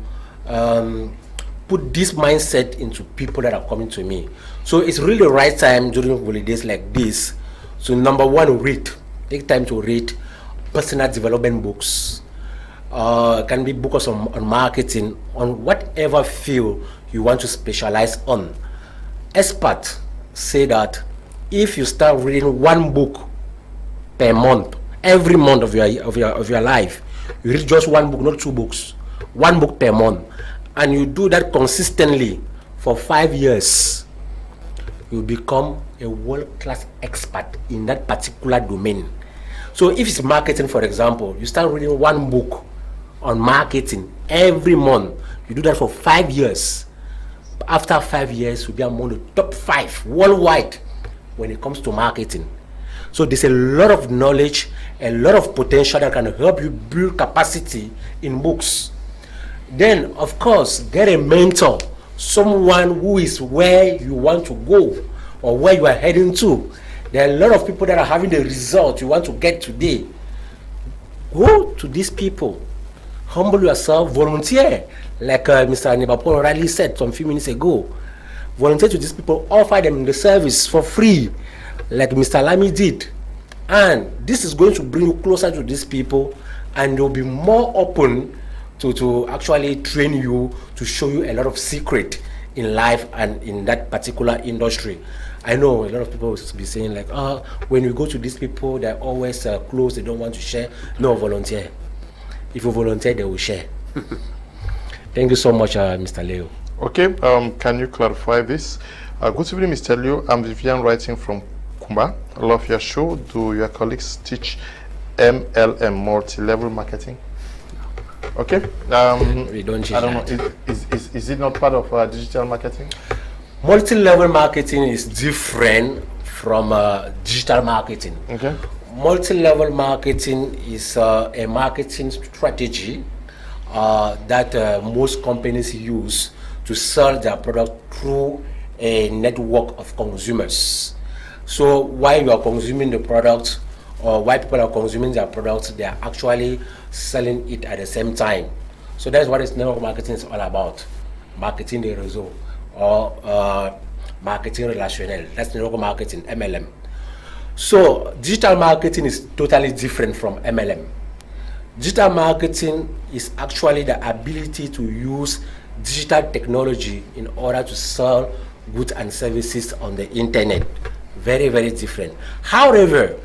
put this mindset into people that are coming to me. So it's really the right time during holidays like this. So number one, read. Take time to read personal development books. Can be books on marketing, on whatever field you want to specialize on. Experts say that if you start reading one book per month, every month of your life, you read just one book, not two books, one book per month, and you do that consistently for 5 years, you become a world-class expert in that particular domain. So if it's marketing, for example, you start reading one book on marketing every month, you do that for 5 years. After 5 years, you'll be among the top 5 worldwide when it comes to marketing. So there's a lot of knowledge, a lot of potential that can help you build capacity in books. Then, of course, get a mentor, someone who is where you want to go or where you are heading to. There are a lot of people that are having the result you want to get today. Go to these people. Humble yourself, volunteer, like Mr. Nebapol O'Reilly said some few minutes ago. Volunteer to these people, offer them the service for free, like Mr. Lamy did. And this is going to bring you closer to these people, and they'll be more open to actually train you, to show you a lot of secret in life and in that particular industry. I know a lot of people will be saying like, oh, when you go to these people, they're always closed, they don't want to share. No, volunteer. If you volunteer, they will share. Thank you so much, Mr. Leo. Okay, can you clarify this? Good evening, Mr. Leo. I'm Vivian writing from Kumba. I love your show. Do your colleagues teach MLM, multi-level marketing? Okay. We don't teach I don't know. Is it not part of digital marketing? Multi-level marketing is different from digital marketing. Okay. Multi-level marketing is a marketing strategy that most companies use to sell their product through a network of consumers. So while you are consuming the product, or while people are consuming their products, they are actually selling it at the same time. So that's what this network marketing is all about. Marketing de réseau, or marketing relationnel. That's network marketing, MLM. So digital marketing is totally different from MLM. Digital marketing is actually the ability to use digital technology in order to sell goods and services on the internet. Very, very different. However,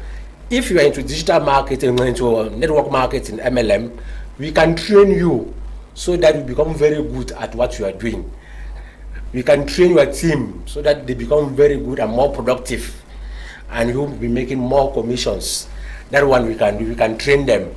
if you are into digital marketing, into network marketing, MLM, we can train you so that you become very good at what you are doing. We can train your team so that they become very good and more productive, and you'll be making more commissions. That one we can train them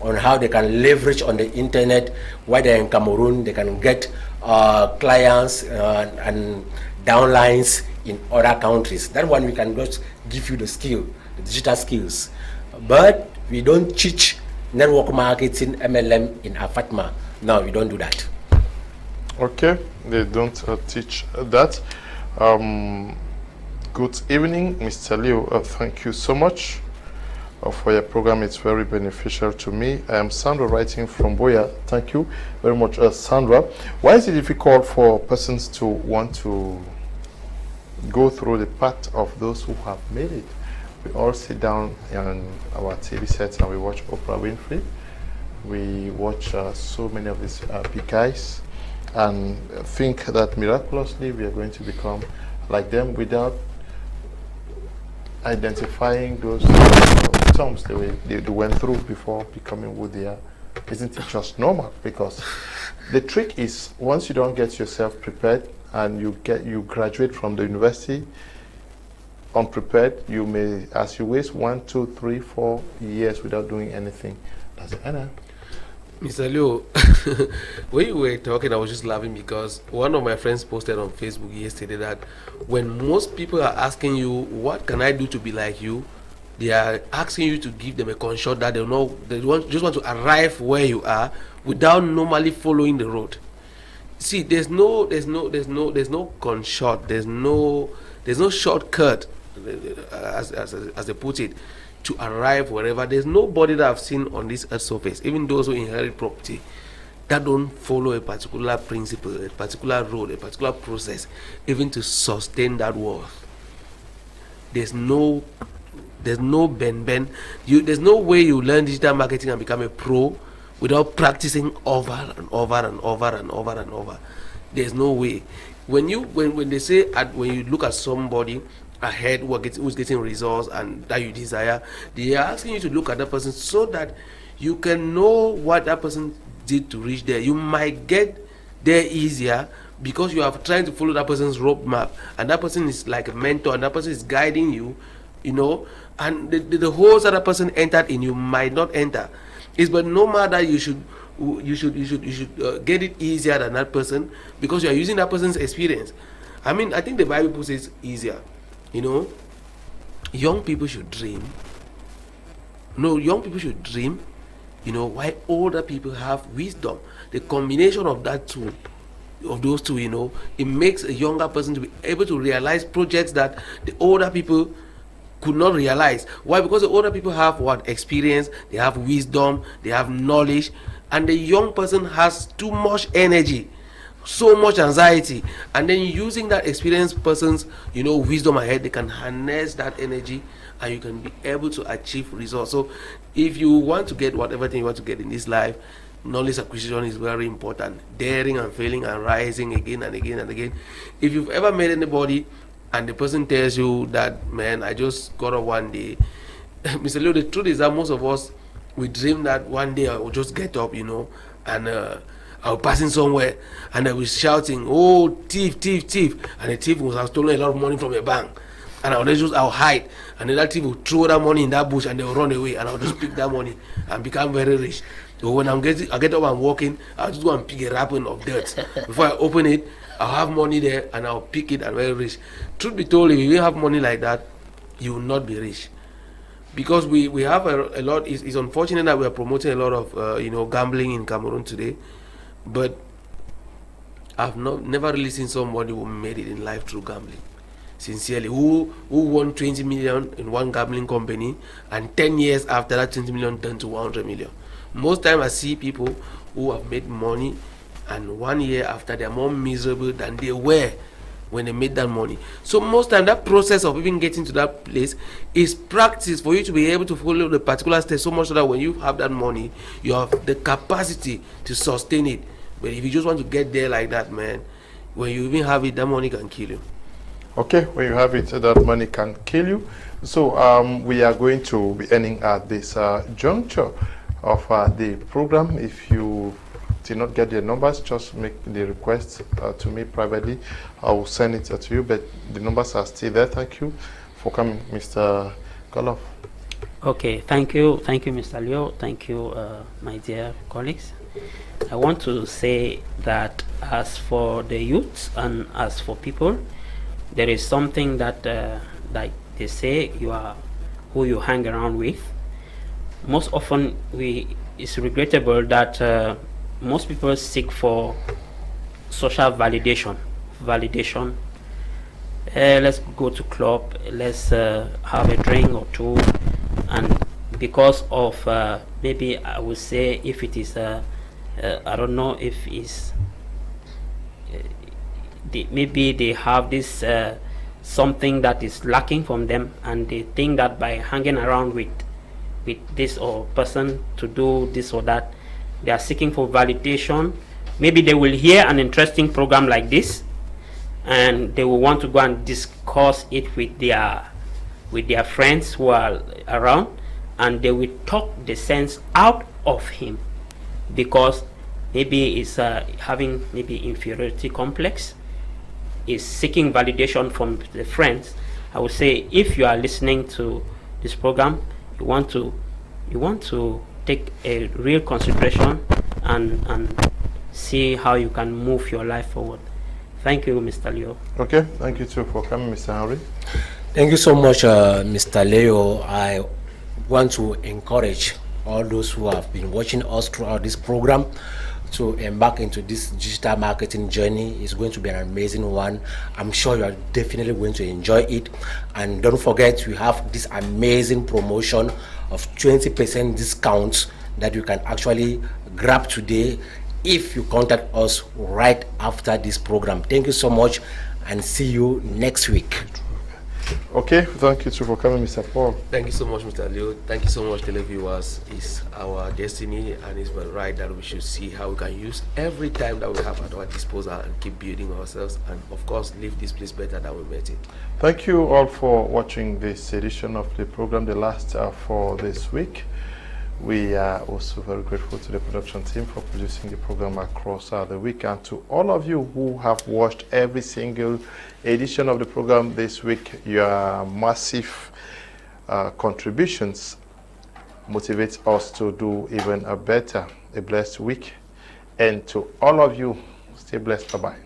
on how they can leverage on the internet. While they're in Cameroon, they can get clients and downlines in other countries. That one we can just give you the skill, the digital skills. But we don't teach network marketing, MLM in Afatma. No, we don't do that. Okay, they don't teach that. Good evening, Mr. Leo. Thank you so much for your program. It's very beneficial to me. I am Sandra, writing from Boya. Thank you very much, Sandra. Why is it difficult for persons to want to go through the path of those who have made it? We all sit down on our TV sets and we watch Oprah Winfrey. We watch so many of these big guys and think that miraculously we are going to become like them without identifying those terms they went through before becoming who they are. Isn't it just normal? Because the trick is, once you don't get yourself prepared and you graduate from the university unprepared, you may, as you waste 1, 2, 3, 4 years without doing anything. That's it. Mr. Leo, when you were talking, I was just laughing because one of my friends posted on Facebook yesterday that when most people are asking you, what can I do to be like you? They are asking you to give them a consult that they know just want to arrive where you are without normally following the road. See, there's no consult, there's no shortcut, as they put it, to arrive wherever. There's nobody that I've seen on this earth surface, even those who inherit property, that don't follow a particular principle, a particular road, a particular process, even to sustain that wealth. There's no bend. There's no way you learn digital marketing and become a pro without practicing over and over and over and over and over. There's no way. When they say when you look at somebody ahead who's getting results and that you desire, they are asking you to look at that person so that you can know what that person did to reach there. You might get there easier because you are trying to follow that person's roadmap, and that person is like a mentor, and that person is guiding you, and the holes that that person entered in, you might not enter. But no matter, you should get it easier than that person because you are using that person's experience. I mean, I think the Bible says easier. Young people should dream. Young people should dream, while older people have wisdom. The combination of those two, it makes a younger person to be able to realize projects that the older people could not realize. Why? Because the older people have experience, they have wisdom, they have knowledge, and the young person has too much energy, so much anxiety, and then using that experienced person's wisdom ahead, they can harness that energy and you can be able to achieve results. So if you want to get whatever thing you want to get in this life, knowledge acquisition is very important. Daring and failing and rising again and again and again. If you've ever met anybody and the person tells you that, man, I just got up one day, Mr. Leo, the truth is that most of us, we dream that one day I will just get up, and I was passing somewhere and I was shouting, "Oh, thief, thief, thief!" And the thief was stolen a lot of money from a bank. And I'll hide, and then that thief will throw that money in that bush and they will run away, and I'll just pick that money and become very rich. So when I get up and walking, I'll just go and pick a wrapping of dirt. Before I open it, I'll have money there and I'll pick it and very rich. Truth be told, if you have money like that, you will not be rich. Because we have a lot. It's unfortunate that we are promoting a lot of gambling in Cameroon today. But I've never really seen somebody who made it in life through gambling. Sincerely, who won 20 million in one gambling company, and 10 years after that 20 million turned to 100 million. Most time I see people who have made money and 1 year after they are more miserable than they were when they made that money. So most time that process of even getting to that place is practice for you to be able to follow the particular step, so much so that when you have that money, you have the capacity to sustain it. But if you just want to get there like that, man, when you even have it, that money can kill you. Okay, when you have it, that money can kill you. So we are going to be ending at this juncture of the program. If you did not get the numbers, just make the request to me privately. I will send it to you, but the numbers are still there. Thank you for coming, Mr. Golof. Okay, thank you, Mr. Leo. Thank you, my dear colleagues. I want to say that as for the youth and as for people, there is something that, like they say, you are who you hang around with. Most often, it's regrettable that most people seek for social validation. Let's go to club, let's have a drink or two, and because of maybe I would say if it is I don't know if it's maybe they have this something that is lacking from them, and they think that by hanging around with this or person to do this or that, they are seeking for validation. Maybe they will hear an interesting program like this, and they will want to go and discuss it with their friends who are around, and they will talk the sense out of him because maybe he's having maybe inferiority complex, is seeking validation from the friends. I would say if you are listening to this program, you want to take a real consideration and see how you can move your life forward. Thank you, Mr. Leo. Okay, thank you too for coming, Mr. Henry. Thank you so much, Mr. Leo. I want to encourage all those who have been watching us throughout this program to embark into this digital marketing journey. It's going to be an amazing one. I'm sure you are definitely going to enjoy it. And don't forget, we have this amazing promotion of 20% discount that you can actually grab today if you contact us right after this program. Thank you so much, and see you next week. Okay, thank you too for coming, Mr. Paul. Thank you so much, Mr. Leo. Thank you so much, televiewers. It's our destiny and it's my right that we should see how we can use every time that we have at our disposal and keep building ourselves and, of course, leave this place better than we met it. Thank you all for watching this edition of the program, the last for this week. We are also very grateful to the production team for producing the program across the week, and to all of you who have watched every single edition of the program this week. Your massive contributions motivate us to do even a better, a blessed week. And to all of you, stay blessed. Bye-bye.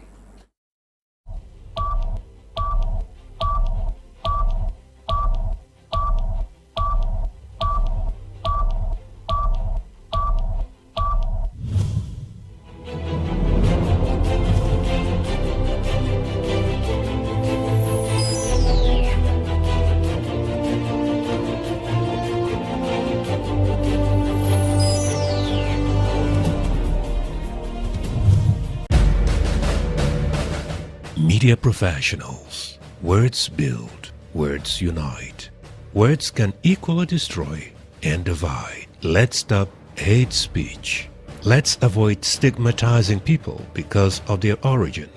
Media professionals. Words build, words unite. Words can equally destroy and divide. Let's stop hate speech. Let's avoid stigmatizing people because of their origin,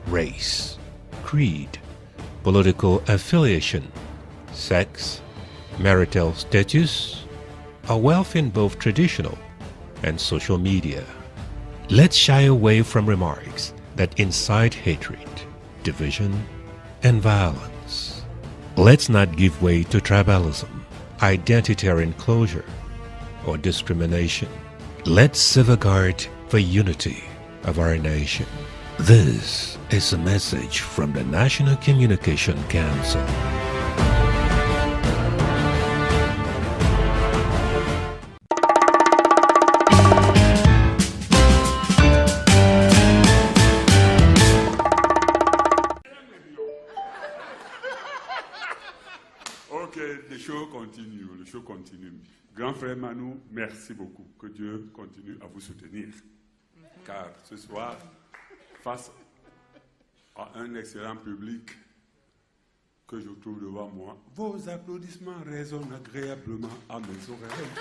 race, creed, political affiliation, sex, marital status, or wealth in both traditional and social media. Let's shy away from remarks that incite hatred, division, and violence. Let's not give way to tribalism, identitarian closure, or discrimination. Let's safeguard the unity of our nation. This is a message from the National Communication Council. Le show continue. Grand frère Manu, merci beaucoup. Que Dieu continue à vous soutenir. Car ce soir, face à un excellent public que je trouve devant moi, vos applaudissements résonnent agréablement à mes oreilles.